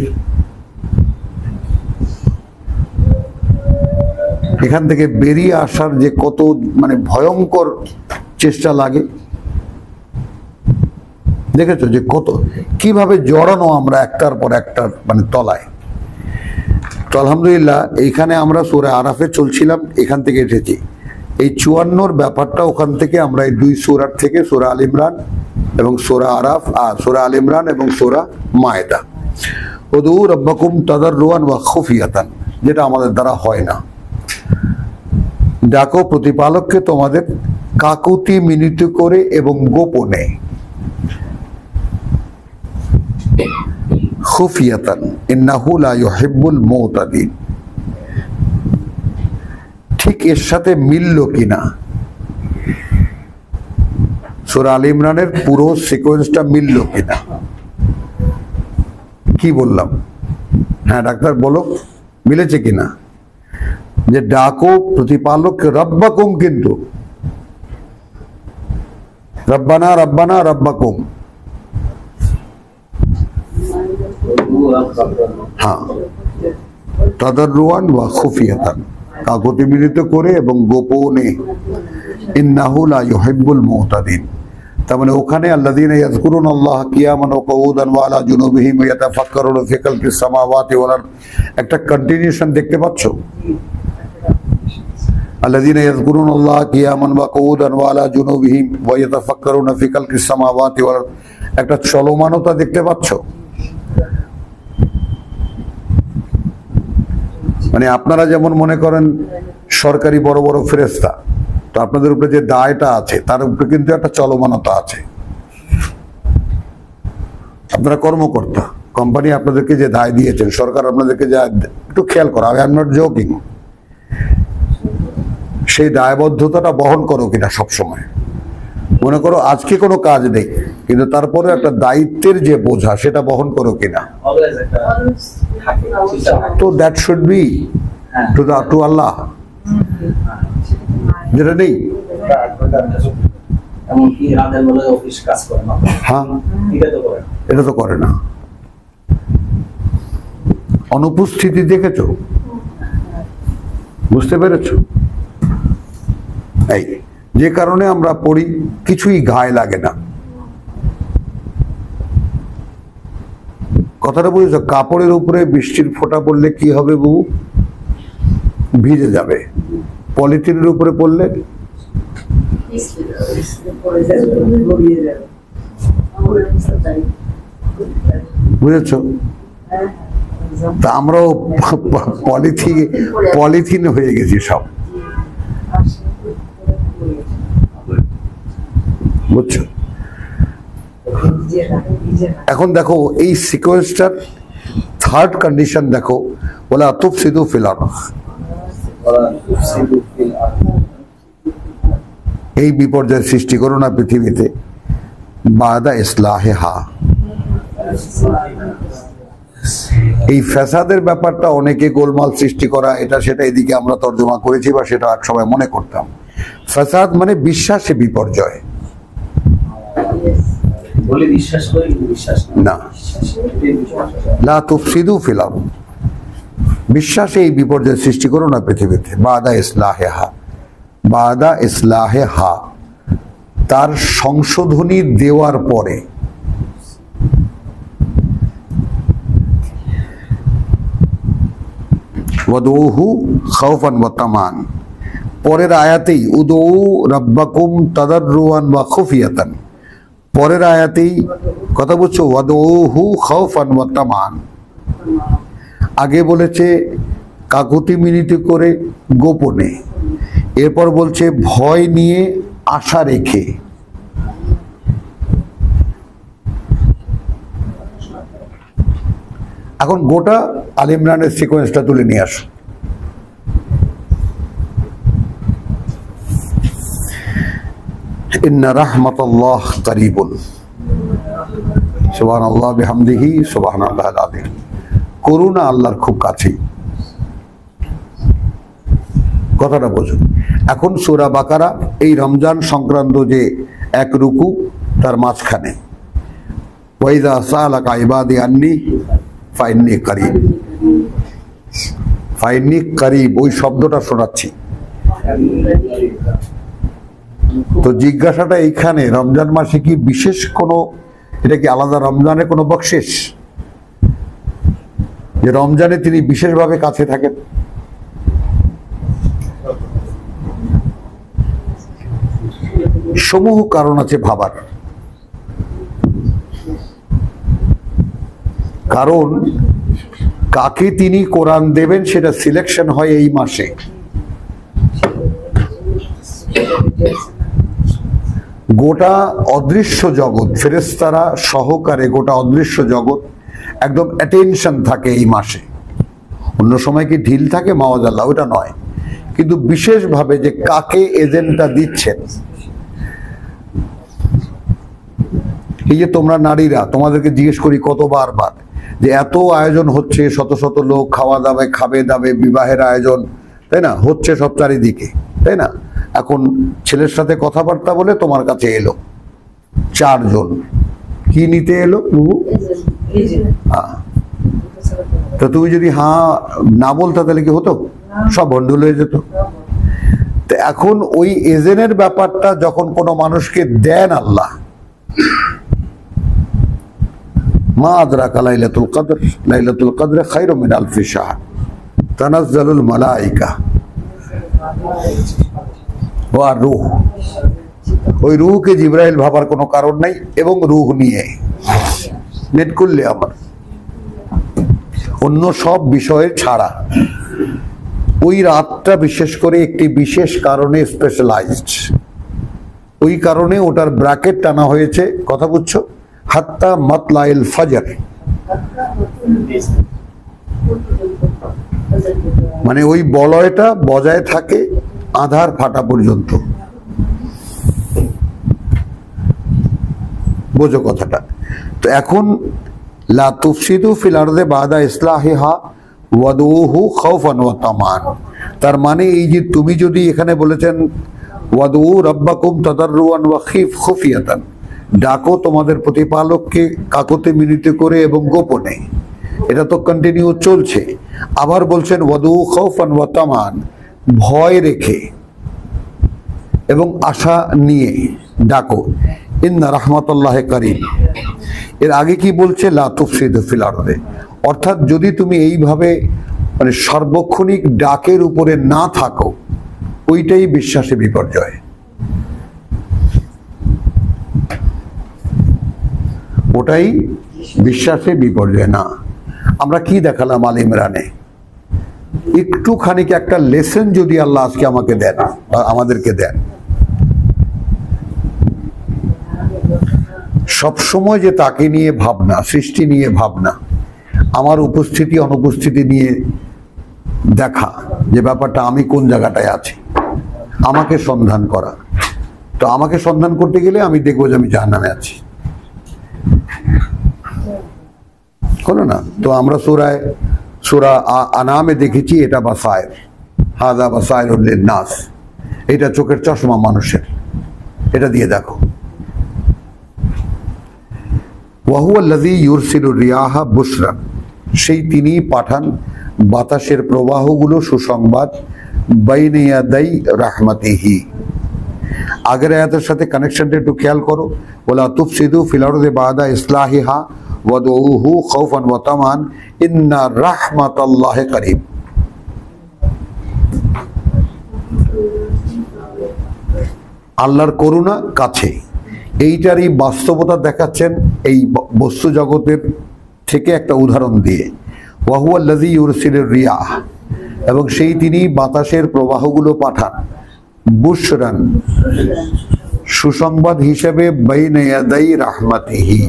এখান থেকে বেরিয়ে আসার যে কত মানে ভয়ঙ্কর চেষ্টা লাগে, দেখেছো যে কত কিভাবে জড়ানো আমরা একটার পর একটার মানে তলায়। তো আলহামদুলিল্লাহ এইখানে আমরা সূরা আরাফে চলছিলাম, এখান থেকে এসেছি। এই 54 ব্যাপারটা ওখান থেকে আমরা এই দুই সূরার থেকে, সূরা আল ইমরান এবং সূরা আরাফ, সূরা আল ইমরান এবং সূরা মায়েদা, উদউ রাব্বাকুম তাদাররুআন ওয়া খুফিয়াতান, যেটা আমাদের দ্বারা হয় না। ডাকো প্রতিপালককে তোমাদের কাকুতি মিনতি করে এবং গোপনে, খুফিয়াতান ইন্নাহু লা ইউহিব্বুল মুতাদিন। ঠিক এর সাথে মিলল কিনা সূরা আল ইমরানের পুরো সিকোয়েন্সটা মিলল কিনা? কি বললাম? হ্যাঁ ডাক্তার বলো, মিলেছে কিনা? যে ডাকো প্রতিপালক রব্বাকুম, কিন্তু রব্বানা রব্বানা রব্বাকুম, হ্যাঁ, তাদাররুআন ওয়া খুফিয়াতান, কাকুতি মিলিত করে এবং গোপনে, ইন্নাহু লা ইউহিব্বুল মুতাদিন। তার মানে ওখানে আল্লাযীনা ইয়াযকুরুনাল্লাহা কিয়ামান ওয়া কুউদান ওয়া আলা জুনুবিহিম ওয়া ইয়াতাফাক্কারুনা ফি খালকিস সামাওয়াতি ওয়াল আরদ, একটা কন্টিনিউশন দেখতে পাচ্ছ? আল্লাযীনা ইয়াযকুরুনাল্লাহা কিয়ামান ওয়া কুউদান ওয়া আলা জুনুবিহিম ওয়া ইয়াতাফাক্কারুনা ফি খালকিস সামাওয়াতি ওয়াল আরদ, একটা চলমানতা দেখতে পাচ্ছ? মানে আপনারা যেমন মনে করেন সরকারি বড় বড় ফেরেশতা, তো আপনাদের উপরে যে দায়টা আছে তার উপরে কিন্তু একটা চলমানতা আছে। আপনারা কর্মকর্তা, কোম্পানি আপনাদেরকে যে দায় দিয়েছেন, সরকার আপনাদেরকে যা, একটু খেয়াল করো, আই এম নট জোকিং, সেই দায়বদ্ধতাটা বহন করো কিনা সবসময়। মনে করো আজকে কোনো কাজ নেই, কিন্তু তারপরে একটা দায়িত্বের যে বোঝা সেটা বহন করো কিনা। তো দ্যাট শুড বি টু আল্লাহ, যেটা নেই। হ্যাঁ, এটা তো করে না। অনুপস্থিতি দেখেছো, বুঝতে পেরেছো? এই যে কারণে আমরা পড়ি, কিছুই গায়ে লাগে না। কথাটা বুঝেছো? কাপড়ের উপরে বৃষ্টির ফোঁটা পড়লে কি হবে বউ? ভিজে যাবে। পলিথিনের উপরে পড়লে বুঝেছো? তা আমরাও পলিথিন হয়ে গেছি সব, বুঝছো? এখন দেখো এই সিকোয়েন্সটার থার্ড কন্ডিশন দেখো, ওয়ালা তুফসিদু ফিল আরদ, এই বিপর্যয় সৃষ্টি করো না পৃথিবীতে, বাদা ইসলাহিহা। এই ফ্যাসাদের ব্যাপারটা অনেকে গোলমাল সৃষ্টি করা, এটা সেটা এদিকে আমরা তর্জমা করেছি বা সেটা এক সময় মনে করতাম। ফ্যাসাদ মানে বিশ্বাসে বিপর্যয়, বলে বিশ্বাস করি কিন্তু বিশ্বাস না। লা তুফসিদু ফিল আরদ, বিশ্বাসে এই বিপর্যয় সৃষ্টি করো না পৃথিবীতে। বাদা ইসলাহেহা, বাদা ইসলাহেহা, তার সংশোধনী দেওয়ার পরে। ওয়াদউহু খাউফান ওয়া তামান, পরের আয়াতেই উদউ রাব্বাকুম তাদাররুয়ান ওয়া খুফিয়াতান, পরের আয়াতেই কথা বলছো ওয়াদউহু খাউফান ওয়া তামান। আগে বলেছে কাকুতি মিনতি করে গোপনে, এরপর বলছে ভয় নিয়ে আশা রেখে। এখন গোটা আল ইমরানের সিকোয়েন্সটা তুলে নিয়ে আসো। ইন্না রাহমাতাল্লাহ কারীবুন, সুবহানাল্লাহ বিহামদিহি সুবহানাল্লাহিল আযীম। করুণা আল্লাহর খুব কাছেই, কথাটা বোঝো। এখন সূরা বাকারা এই রমজান সংক্রান্ত যে এক রুকু, তার মাঝখানে ওয়াইযা সালাকা ইবাদি আন্নি ফাইন্নি করিব, ফাইন্নি করিব, ওই শব্দটা শোনাচ্ছি। তো জিজ্ঞাসাটা এইখানে, রমজান মাসে কি বিশেষ কোনো, এটা কি আলাদা রমজানের কোনো বকশিশ যে রমজানে তিনি বিশেষভাবে কাছে থাকেন? সমূহ কারণ আছে ভাবার। কারণ কাকে তিনি কোরআন দেবেন সেটা সিলেকশন হয় এই মাসে। গোটা অদৃশ্য জগৎ, ফেরেশতারা সহকারে গোটা অদৃশ্য জগৎ একদম অ্যাটেনশন থাকে এই মাসে। অন্য সময় কি ঢিল থাকে মাওয়াজাল্লাহ, ওটা নয়, কিন্তু বিশেষভাবে যে কাকে এজেন্টটা দিচ্ছেন। এই যে তোমরা নারীরা, তোমাদেরকে জিজ্ঞেস করি কতবার যে এত আয়োজন হচ্ছে, শত শত লোক খাওয়া দাবে খাবে দাবে, বিবাহের আয়োজন, তাই না, হচ্ছে সব চারিদিকে, তাই না। এখন ছেলের সাথে কথাবার্তা বলে তোমার কাছে এলো 4 জন, কি নিতে এলো? তো তুমি যদি হ্যাঁ না বলতে তাহলে কি হতো? সব ভন্ডুল হয়ে যেত। তো এখন ওই এজেন্টের ব্যাপারটা যখন কোনো মানুষকে দেন আল্লাহ, মা আদরাকা লাইলাতুল কদর, লাইলাতুল কদর খায়রুম মিন আলফি শাহর, তানাজ্জালুল মালাইকা ওয়া রূহ। ওই রূহকে জিবরাইল ভাবার কোনো কারণ নাই, এবং রূহ নিয়ে নেট করলে আমার অন্য সব বিষয়ের ছাড়া ওই রাতটা বিশেষ করে একটি বিশেষ কারণে স্পেশালাইজড। ওই কারণে ওটার ব্র্যাকেট টানা হয়েছে, কথা বুঝছো, হাত্তা মাতলাইল ফজর, মানে ওই বলয়টা বজায় থাকে আধার ফাটা পর্যন্ত। বোঝো কথাটা? তো এখন লা তুফসিদু ফিল আরদি বাদা ইসলাহিহা ওয়াদউহু খাউফান ওয়া তামান, তার মানে এই যে তুমি যদি এখানে বলেছেন ওয়াদউ রাব্বাকুম তাদাররুয়ান ওয়া খুফিয়াতান, ডাকো তোমাদের প্রতিপালককে কাকুতি মিনতি করে এবং গোপনে, এটা তো কন্টিনিউ চলছে। আবার বলছেন ওয়াদউ খাউফান ওয়া তামান, ভয় রেখে এবং আশা নিয়ে ডাকো। ইন্না রাহমাতাল্লাহি কারীম। এর আগে কি বলছে? লা তুফসিদু ফিল আরদি, অর্থাৎ যদি তুমি এইভাবে মানে সার্বক্ষণিক ডাকের উপরে না থাকো, ওইটাই বিশ্বাসে বিপর্যয়। ওটাই বিশ্বাসে বিপর্যয় না। আমরা কি দেখালাম আল ইমরানে? একটুখানি একটা লেসন যদি আল্লাহ আজকে আমাকে দেন, আমাদেরকে দেন, সবসময় যে তাকে নিয়ে ভাবনা, সৃষ্টি নিয়ে ভাবনা, আমার উপস্থিতি অনুপস্থিতি নিয়ে দেখা, যে ব্যাপারটা আমি কোন জায়গাটায় আছি, আমাকে সন্ধান করা। তো আমাকে সন্ধান করতে গেলে আমি দেখবো যে আমি জাহান্নামে আছি, হলো না? তো আমরা সূরা আনামে দেখেছি এটা বাসায়ের, হাযা বাসায়রুল লিন-নাস, এটা চোখের চশমা মানুষের, এটা দিয়ে দেখো। ওয়াহুয়াল্লাযী ইউরসিলুর রিয়াহা বুশরান, সেই তিনি পাঠান বাতাসের প্রবাহগুলো সুসংবাদ, বাইনা ইয়াদাই রাহমাতিহি। আগের আয়াতের সাথে কানেকশনটা একটু খেয়াল করো, ওয়ালা তুফসিদু ফিল আরদি বাদা ইসলাহিহা ওয়াদউহু খাউফান ওয়া তামান ইন্না রাহমাতাল্লাহি করিব। আল্লাহর করুণা কাছে, এইটারই বাস্তবতা দেখাচ্ছেন এই বস্তু জগতের থেকে একটা উদাহরণ দিয়ে। ওয়াহুয়াল্লাযী ইউরসিলুর রিয়াহ, এবং সেই তিনি বাতাসের প্রবাহগুলো পাঠান, বুশরান সুসংবাদ হিসেবে, বাইনা ইয়াদাই রাহমাতিহি।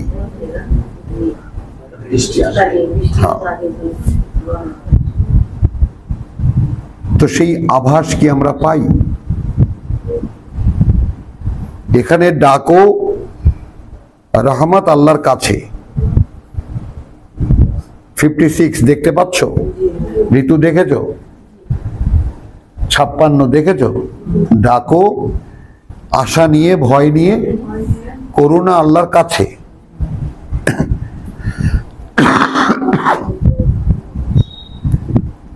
তো সেই আভাস কি আমরা পাই? এখানে ডাকো রহমত আল্লাহর কাছে। 56 দেখতে পাচ্ছ? ঋতু দেখেছো? 56 দেখেছো? ডাকো আশা নিয়ে, ভয় নিয়ে, করুণা আল্লাহর কাছে।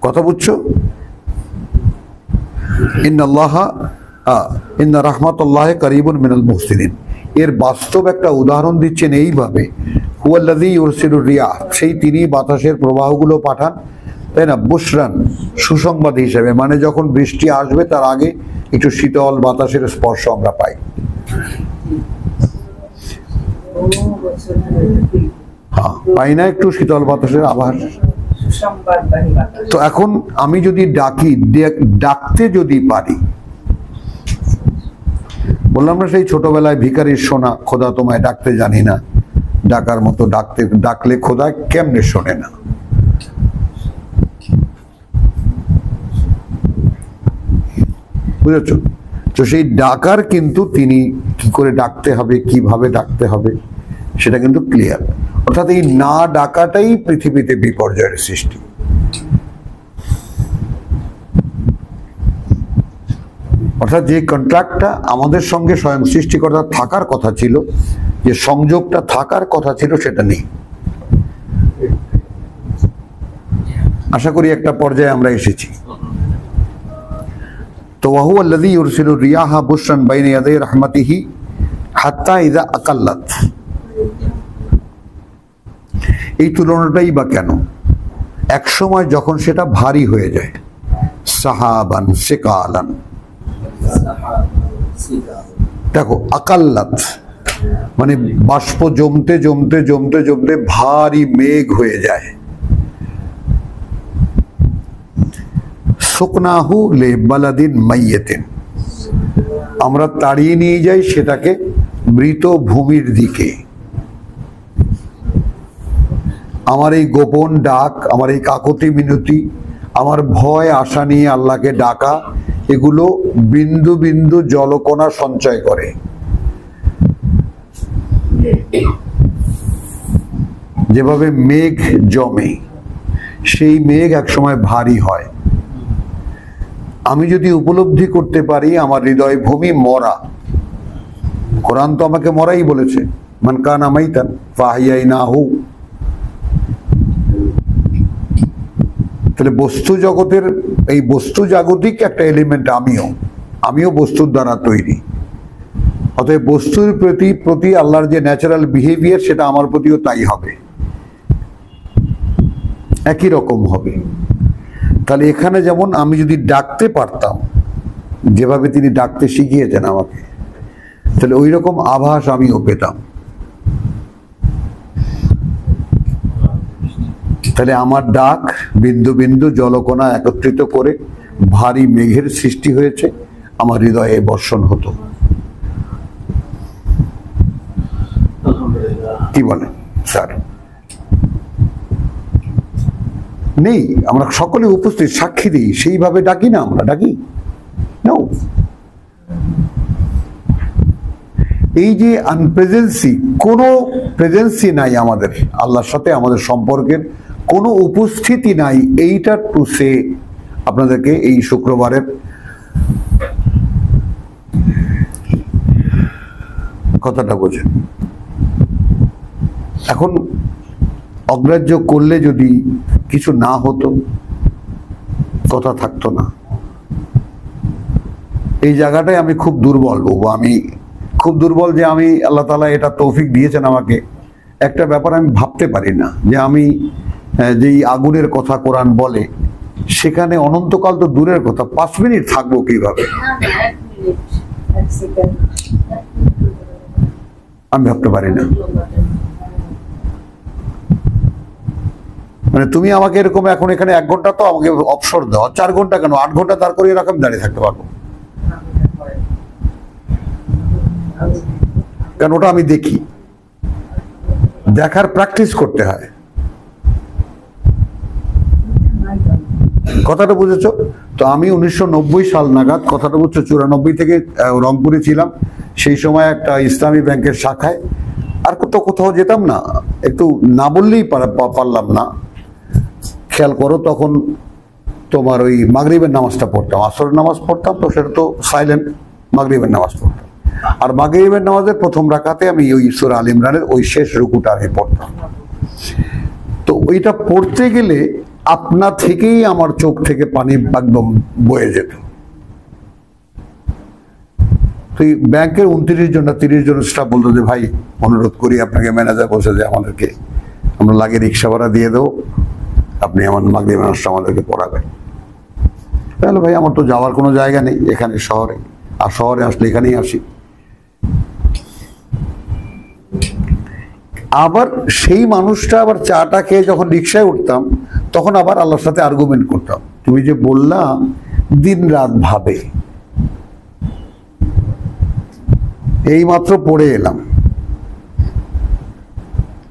কথা বুঝছো? ইন্না রাহমাতুল্লাহি করিবুন মিনাল মুহসিনিন। এর বাস্তব একটা উদাহরণ দিচ্ছেন এইভাবে, হুয়াল্লাযী ইউরসিলুর রিয়াহ, সেই তিনি বাতাসের প্রবাহগুলো পাঠান, তাই না, বুশরান সুসংবাদ হিসেবে, মানে যখন বৃষ্টি আসবে তার আগে একটু শীতল বাতাসের স্পর্শ আমরা পাই। হ্যাঁ, পাই না একটু শীতল বাতাসের আভাস? তো এখন আমি যদি ডাকি, ডাকতে যদি পারি, বললাম না সেই ছোটবেলায় ভিখারির শোনা, খোদা তোমায় ডাকতে জানি না, ডাকার মতো ডাকলে খোদা কেমনে শোনে না। বুঝেছ? তো সেই ডাকার কিন্তু তিনি কি করে ডাকতে হবে, কিভাবে ডাকতে হবে, সেটা কিন্তু ক্লিয়ার। অর্থাৎ এই না ডাকাটাই পৃথিবীতে বিপর্যয়ের সৃষ্টি। অর্থাৎ যে কন্ট্রাক্টটা আমাদের সঙ্গে স্বয়ং সৃষ্টিকর্তা থাকার কথা ছিল, যে সংযোগটা থাকার কথা ছিল, সেটা নেই। আশা করি একটা পর্যায়ে আমরা এসেছি। তো ওয়াহুয়াল্লাযী ইউরসিলুর রিয়াহা বুশরান বাইনা ইয়াদাই রাহমাতিহি হাত্তা ইযা আকাল্লাত। এই তুলনাটাই বা কেন? এক সময় যখন সেটা ভারী হয়ে যায়, সাহাবান সিকালান। দেখো, আকাল্লাত মানে বাষ্প জমতে জমতে জমতে জমতে ভারী মেঘ হয়ে যায়। সুকনাহু লে বালাদিন মাইয়াতিন, আমরা তাড়িয়ে নিয়ে যাই সেটাকে মৃত ভূমির দিকে। আমার এই গোপন ডাক, আমার এই কাকতি মিনতি, আমার ভয় আশা নিয়ে আল্লাহকে ডাকা, এগুলো বিন্দু বিন্দু জলকণা সঞ্চয় করে। যেভাবে মেঘ জমে, সেই মেঘ একসময় ভারী হয়। আমি যদি উপলব্ধি করতে পারি আমার হৃদয় ভূমি মরা, কোরআন তো আমাকে মরাই বলেছে, মান কানা মাইতান ফাহিয়াইনাহু। তাহলে বস্তু জগতের এই বস্তু জাগতিক একটা এলিমেন্ট, আমিও বস্তুর দ্বারা তৈরি। অতএব বস্তুর প্রতি আল্লাহর যে ন্যাচারাল বিহেভিয়ার, সেটা আমার প্রতিও তাই হবে, একই রকম হবে। তাহলে এখানে যেমন আমি যদি ডাকতে পারতাম যেভাবে তিনি ডাকতে শিখিয়েছেন আমাকে, তাহলে ওই রকম আভাস আমিও পেতাম। তাহলে আমার ডাক বিন্দু বিন্দু জলকণা একত্রিত করে ভারী মেঘের সৃষ্টি হয়েছে, আমার হৃদয়ে বর্ষণ হতো। কি বলেন স্যার? নেই, আমরা সকলে উপস্থিত সাক্ষী দিই, সেইভাবে ডাকি না, আমরা ডাকি নাও। এই যে আনপ্রেজেন্সি, কোনো প্রেজেন্সি নাই আমাদের আল্লাহর সাথে, আমাদের সম্পর্কের কোনো উপস্থিতি নাই, এইটা টু সে আপনাদেরকে এই শুক্রবারের কথাটা বোঝেন। এখন অগ্রাহ্য করলে যদি কিছু না হতো, কথা থাকতো না। এই জায়গাটায় আমি খুব দুর্বল বাবু, আমি খুব দুর্বল যে আমি আল্লাহ তাআলা এটা তৌফিক দিয়েছেন আমাকে। একটা ব্যাপার আমি ভাবতে পারি না যে আমি যেই আগুনের কথা কোরআন বলে, সেখানে অনন্তকাল তো দূরের কথা, 5 মিনিট থাকবো কিভাবে, আমি ভাবতে পারি না। মানে তুমি আমাকে এরকম এখন এখানে 1 ঘন্টা তো আমাকে অবসর দাও, 4 ঘন্টা কেন 8 ঘন্টা তার করে এরকম দাঁড়িয়ে থাকতে পারবো, কারণ ওটা আমি দেখি, দেখার প্র্যাকটিস করতে হয়। কথাটা বুঝেছো তো? আমি 1990 সাল নাগাদ, কথাটা বুঝছো, 94 থেকে রংপুরে ছিলাম। সেই সময় একটা ইসলামী ব্যাংকের শাখায়, আর তো কোথাও যেতাম না, একটু না বললেই পারলাম না। খেয়াল করো, তখন তোমার ওই মাগরিবের নামাজটা পড়তাম, আসরের নামাজ পড়তাম, তো সেটা তো সাইলেন্ট, মাগরিবের নামাজ পড়তাম। আর মাগরিবের নামাজের প্রথম রাকাতে আমি ওই সূরা আল ইমরানের ওই শেষ রুকুটা আমি পড়তাম। তো ওইটা পড়তে গেলে আপনা থেকেই আমার চোখ থেকে পানি একদম বয়ে যেত। তো এই ব্যাংকের 29 জন না 30 জন স্টাফ বলতো যে ভাই অনুরোধ করি আপনাকে, ম্যানেজার বলছে যে আমাদেরকে আমরা লাগে রিক্সা ভাড়া দিয়ে দেবো, আপনি আমার মাগরিব নামাজটা আমাদেরকে পড়াবেন। তাহলে ভাই আমার তো যাওয়ার কোনো জায়গা নেই এখানে শহরে, আর শহরে আসলে এখানেই আসি। আবার সেই মানুষটা আবার চাটা খেয়ে যখন রিক্সায় উঠতাম, তখন আবার আল্লাহর সাথে আর্গুমেন্ট করতাম, তুমি যে বললা দিন রাত ভাবে, এই মাত্র পড়ে এলাম,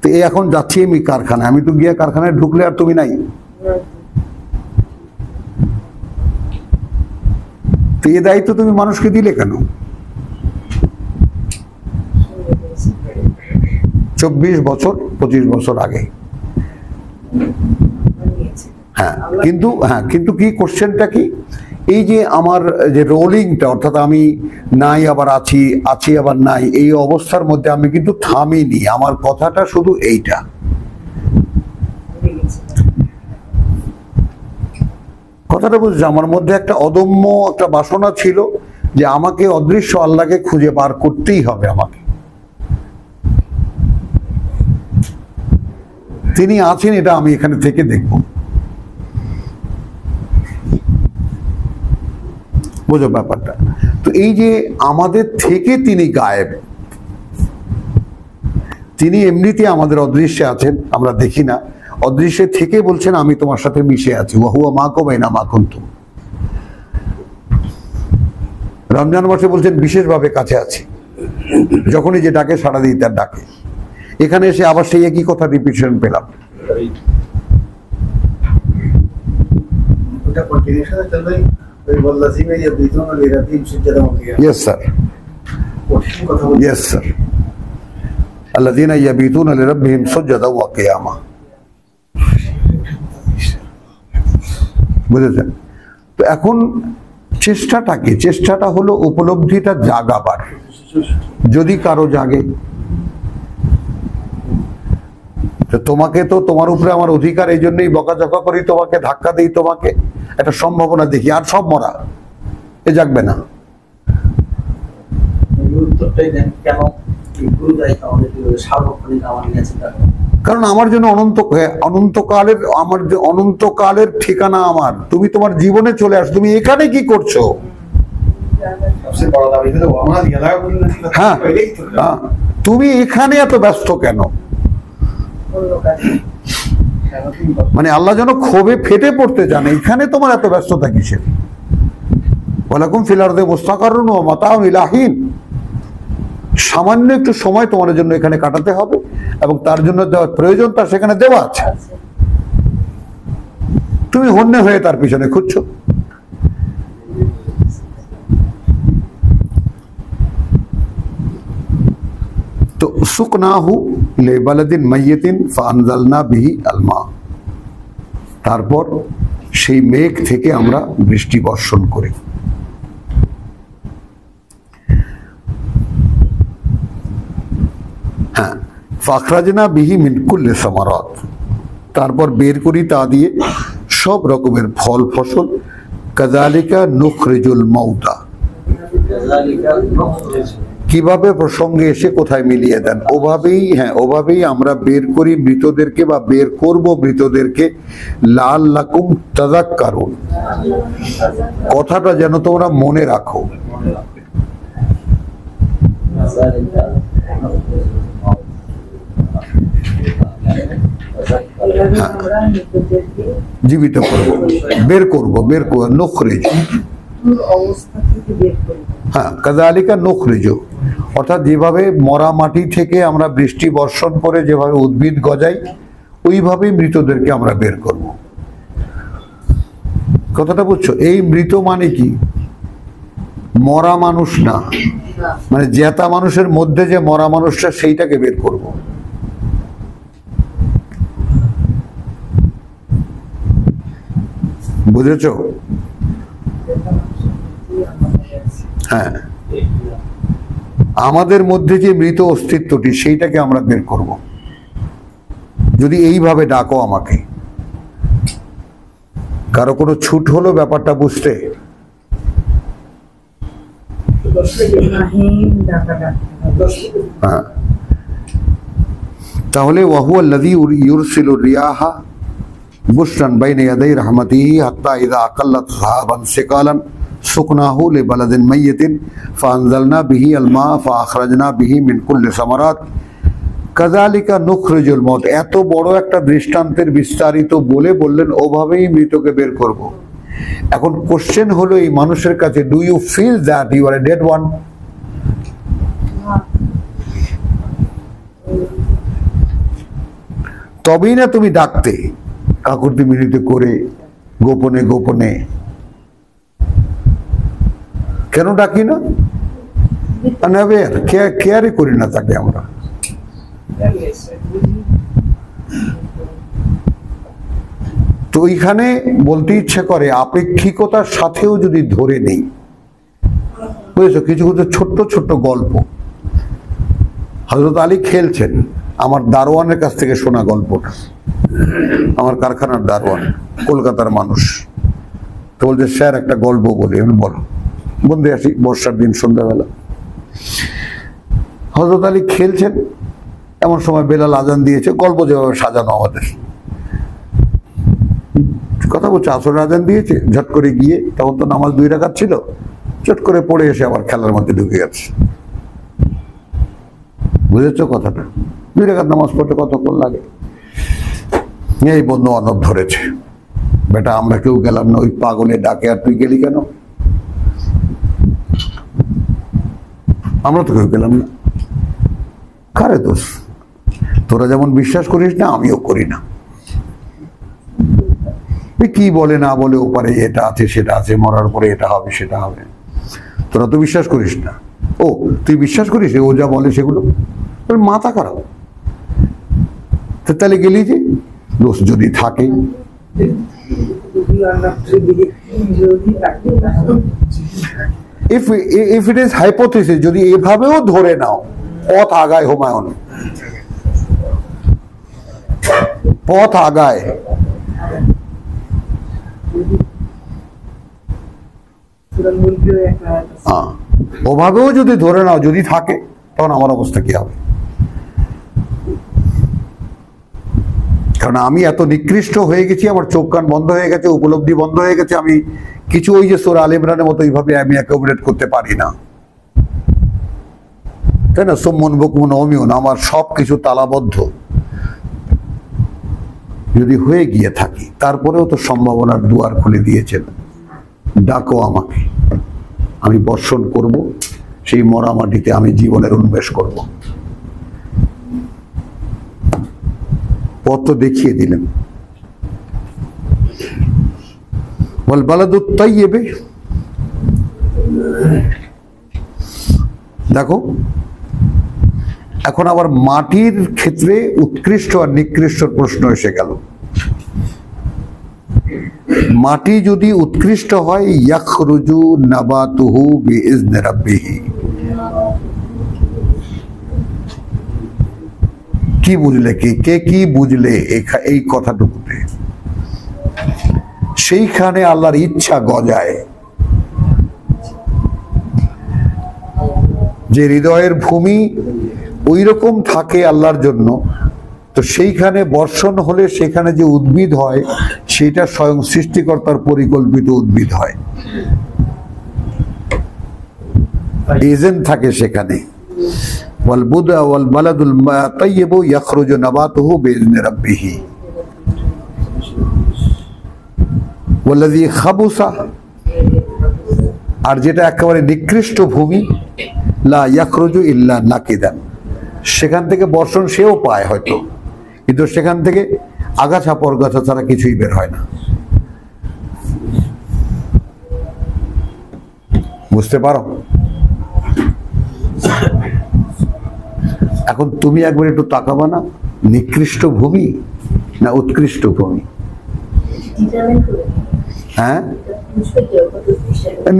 তো এখন যাচ্ছি আমি কারখানায়, আমি তো গিয়ে কারখানায় ঢুকলে আর তুমি নাই, তো এই দায়িত্ব তুমি মানুষকে দিলে কেন? 24 বছর 25 বছর আগে। কিন্তু কি কোশ্চেনটা কি, এই যে আমার যে রোলিংটা, অর্থাৎ আমি নাই আবার আছি, আছি আবার নাই, এই অবস্থার মধ্যে আমি কিন্তু থামিনি। আমার কথাটা শুধু এইটা, কথাটা বুঝছো? আমার মধ্যে একটা অদম্য একটা বাসনা ছিল যে আমাকে অদৃশ্য আল্লাহকে খুঁজে বার করতেই হবে, আমাকে তিনি আছেন, এটা আমি এখানে থেকে দেখব। বুঝো ব্যাপারটা? তো এই যে আমাদের থেকে তিনি গায়েব, তিনি এমনিতে আমাদের অদৃশ্যে আছেন, আমরা দেখি না, অদৃশ্যে থেকে বলছেন আমি তোমার সাথে মিশে আছি, ওয়া হুয়া মাকুম আইনা মা কুনতুম। রমজান মাসে বলছেন বিশেষভাবে কাছে আছি, যখনই যে ডাকে সাড়া দিই তার ডাকে। এখানে এসে আবার সেই একই কথা রিপিটেশন পেলাম। Yes sir. Yes sir. الذين يبيتون لربهم سجدا وقياما. বুঝেছেন? তো এখন চেষ্টাটা হলো উপলব্ধিটা জাগাবার, যদি কারো জাগে। তোমাকে তো, তোমার উপরে আমার অধিকার, এই জন্যই বকাঝকা করি, তোমাকে ধাক্কা দিই, তোমাকে একটা সম্ভাবনা দেখি, আর সব মরা, এ জাগবে না। কারণ আমার জন্য অনন্তকালের, আমার যে অনন্তকালের ঠিকানা আমার, তুমি তোমার জীবনে চলে আস, তুমি এখানে কি করছো? হ্যাঁ, তুমি এখানে এত ব্যস্ত কেন? মানে আল্লাহ যেন ক্ষোভে ফেটে পড়তে চান, এখানে তোমার এত ব্যস্ততা কিসের? ওয়ালাকুম ফিল আরদি মুস্তাকাররুন ওয়া মাতাউন ইলা হিন। সামান্য একটু সময় তোমার জন্য এখানে কাটাতে হবে, এবং তার জন্য দেওয়ার প্রয়োজন তার সেখানে দেওয়া আছে। তুমি হন্যে হয়ে তার পিছনে খুঁজছো। তো সুকনাহু লিবালাদিন মাইয়িতিন ফাআনজালনা বিহি আলমা, তারপর সেই মেঘ থেকে আমরা বৃষ্টি বর্ষণ করি। হ্যাঁ, ফাখরাজনা বিহি মিন কুল্লি সামারাত, তারপর বের করি তা দিয়ে সব রকমের ফল ফসল। কাযালিকা নুখরিজুল মাউতা, কিভাবে প্রসঙ্গে এসে কোথায় মিলিয়ে দেন, ওভাবেই, হ্যাঁ ওভাবেই আমরা বের করি মৃতদেরকে, বা বের করব মৃতদেরকে। লাআল্লাকুম তাযাক্কারুন, কথাটা যেন তোমরা মনে রাখো। জীবিত করব, বের করব, নুখরিজ, হ্যাঁ কাযালিকা নুখরিজ, অর্থাৎ যেভাবে মরা মাটি থেকে আমরা বৃষ্টি বর্ষণ করে যেভাবে উদ্ভিদ গজাই, ওইভাবেই মৃতদেরকে আমরা বের করব। কথাটা বুঝছো? এই মৃত মানে কি? মরা মানুষ না, মানে জেতা মানুষের মধ্যে যে মরা মানুষটা, সেইটাকে বের করব। বুঝেছো? হ্যাঁ, আমাদের মধ্যে যে মৃত অস্তিত্বটি, সেইটাকে আমরা বের করব। যদি এইভাবে ডাকো আমাকে। কারো কোনো ছুট হলো ব্যাপারটা বুঝতে? হ্যাঁ, তাহলে ওয়াহুয়াল্লাযী ইউরসিলুর রিয়াহা বুশরান বাইনা ইয়াদাই রাহমাতিহি হাত্তা ইযা আকাল্লাত সাহাবান সিকালান সুকনাহু লিবালাদিন মাইয়িতিন ফাআনজালনা বিহি আল-মা ফাআখরাজনা বিহি মিন কুল্লি সামারাত কাযালিকা নুখরিজুল মাউত। এত বড় একটা দৃষ্টান্তের বিস্তারিত বলে বললেন ওভাবেই মৃতকে বের করব। এখন কোশ্চেন হলো এই মানুষের কাছে, do you feel that you are a dead one? তবেই না তুমি ডাকতে, কাকুতি মিনতি করে, গোপনে গোপনে। কেন ডাকি না? কেয়ারই করি না তাকে আমরা। তো ওইখানে বলতে ইচ্ছে করে আপেক্ষিকতার সাথেও যদি ধরে নেই, বুঝেছো? কিছু কিছু ছোট্ট ছোট্ট গল্প। হযরত আলী খেলছেন, আমার দারোয়ানের কাছ থেকে শোনা গল্পটা। আমার কারখানার দারোয়ান, কলকাতার মানুষ। তো বলছে, স্যার একটা গল্প বলি। আমি বলো। বন্ধে আসি, বর্ষার দিন সন্ধ্যাবেলা। হযরত আলী খেলছেন, এমন সময় বেলাল আজান দিয়েছে। গল্প যেভাবে সাজানো আমাদের, কথা বলছে, আসরের আজান দিয়েছে, ঝট করে গিয়ে, তখন তো নামাজ 2 রাকাত ছিল, চট করে পড়ে এসে আবার খেলার মধ্যে ঢুকে গেছে। বুঝেছো কথাটা? 2 রাকাত নামাজ পড়তে কতক্ষণ লাগে? এই বন্ধু অনব ধরেছে, বেটা আমরা কেউ গেলাম না, ওই পাগলে ডাকে, আর তুই গেলি কেন? আমরা তো কেউ গেলাম না। কারে দোষ? তোরা যেমন বিশ্বাস করিস না, আমিও করি না। কি বলে না বলে, ওপারে এটা আছে সেটা আছে, মরার পরে এটা হবে সেটা হবে, তোরা তো বিশ্বাস করিস না। ও তুই বিশ্বাস করিস ও যা বলে সেগুলো? মাথা খারাপ। তাহলে গেলি যে দোষ যদি থাকে, if it is hypothesis, যদি এভাবেও ধরে নাও, পথ আগায় হুমায়ুন, পথ আগায়। ওভাবেও যদি ধরে নাও, যদি থাকে, তখন আমার অবস্থা কি হবে? কারণ আমি এত নিকৃষ্ট হয়ে গেছি, আমার চোখ কান বন্ধ হয়ে গেছে, উপলব্ধি বন্ধ হয়ে গেছে। আমি কিছু ওই যে সূরা আল ইমরানের মতো এইভাবে আমি অ্যাকোমোডেট করতে পারি না, তাই না? সুম্মুন বুকমুন উমিয়ুন, আমার সব কিছু তালাবদ্ধ। যদি হয়ে গিয়ে থাকি, তারপরেও তো সম্ভাবনার দুয়ার খুলে দিয়েছেন। ডাকো আমাকে, আমি বর্ষণ করব, সেই মরা মাটিতে আমি জীবনের উন্মেষ করব। পথ তো দেখিয়ে দিলেন। ওয়াল বালাদুত তাইয়্যিব, দেখো এখন আবার মাটির ক্ষেত্রে উৎকৃষ্ট আর নিকৃষ্ট প্রশ্ন এসে গেল। মাটি যদি উৎকৃষ্ট হয়, ইয়াখরুজু নাবাতুহু বিইজনি রাব্বিহি, কি বুঝলে কে কি বুঝলে এই কথাটুকুতে? সেইখানে আল্লাহর ইচ্ছা গজায়। যে হৃদয়ের ভূমি ওই রকম থাকে আল্লাহর জন্য, তো সেইখানে বর্ষণ হলে সেখানে যে উদ্ভিদ হয় সেটা স্বয়ং সৃষ্টিকর্তার পরিকল্পিত উদ্ভিদ হয়, এজেন্ট থাকে সেখানে। ওয়ালবালাদুল তাইয়্যিবু ইয়াখরুজু নাবাতুহু বিইذن রাব্বিহ ওয়াল্লাযী খাবুসা, আর যেটা একেবারে নিকৃষ্ট ভূমি, লা ইয়াখরুজু ইল্লা নাকিদান, সেখান থেকে বর্ষণ সেও পায় হয়তো, কিন্তু সেখান থেকে আগাছা পরগাছা ছাড়া কিছুই বের হয় না। বুঝতে পারো? এখন তুমি একবার একটু তাকাবা না, নিকৃষ্ট ভূমি না উৎকৃষ্ট ভূমি? হ্যাঁ,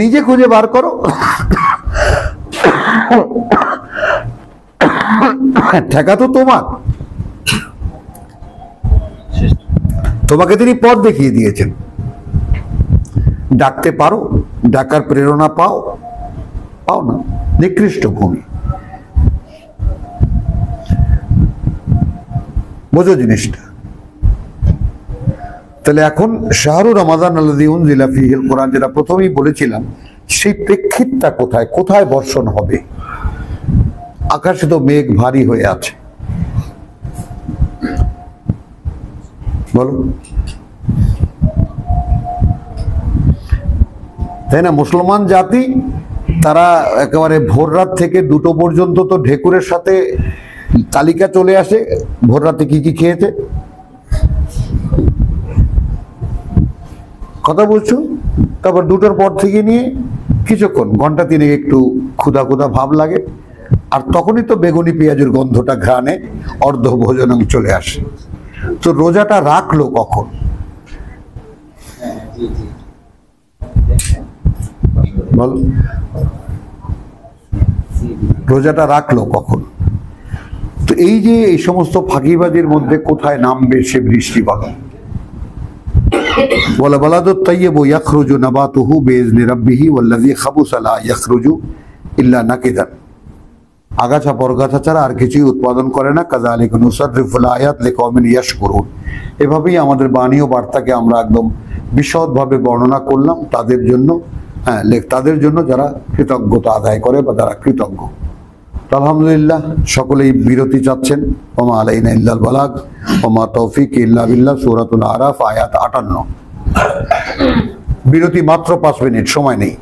নিজে খুঁজে বার করো। ঠেকা তো তোমার, তোমাকে তিনি পথ দেখিয়ে দিয়েছেন। ডাকতে পারো, ডাকার প্রেরণা পাও না? নিকৃষ্ট ভূমি। বোঝো জিনিসটা? তাহলে এখন শাহরু রমাদান আল্লাযী উনজিলা ফীহিল কোরআন, যেটা প্রথমেই বলেছিলাম, সেই প্রেক্ষিতটা কোথায়? কোথায় বর্ষণ হবে? আকাশে তো মেঘ ভারী হয়ে আছে, বলো, তাই না? মুসলমান জাতি তারা একেবারে ভোর রাত থেকে 2টো পর্যন্ত তো ঢেকুরের সাথে তালিকা চলে আসে ভোর রাতে কি কি খেয়েছে। কথা বলছো? তারপর 2টোর পর থেকে নিয়ে কিছুক্ষণ, ঘন্টা 3 একটু ক্ষুধা ক্ষুধা ভাব লাগে, আর তখনই তো বেগুনি পেঁয়াজের গন্ধটা ঘ্রাণে অর্ধ ভোজনং চলে আসে। তো রোজাটা রাখলো কখন? বল, রোজাটা রাখলো কখন? তো এই যে এই সমস্ত ফাঁকিবাজির মধ্যে কোথায় নামবে সে বৃষ্টি? বলো, ওয়ালবালাদুত তাইয়্যিবু ইয়াখরুজু নাবাতুহু বিইذن রাব্বিহ ওয়াল্লাযী খাবুসা লা ইয়াখরুজু ইল্লা নাকিদান, আগাছা পরগাছা ছাড়া আর কিছুই উৎপাদন করে না। কাযালিকা নুসাররিফুল আয়াত লিকাওমিন ইয়াশকুরুন, এভাবেই আমাদের বাণী ও বার্তাকে আমরা একদম বিশদভাবে বর্ণনা করলাম তাদের জন্য, হ্যাঁ, তাদের জন্য যারা কৃতজ্ঞতা আদায় করে বা যারা কৃতজ্ঞ। আলহামদুলিল্লাহ, সকলেই বিরতি চাচ্ছেন। ওমা আলাইনা ইল্লাল বালাগ ওমা তৌফিক ইল্লা বিল্লাহ, সূরাতুল আরাফ আয়াত 58। বিরতি মাত্র 5 মিনিট, সময় নেই।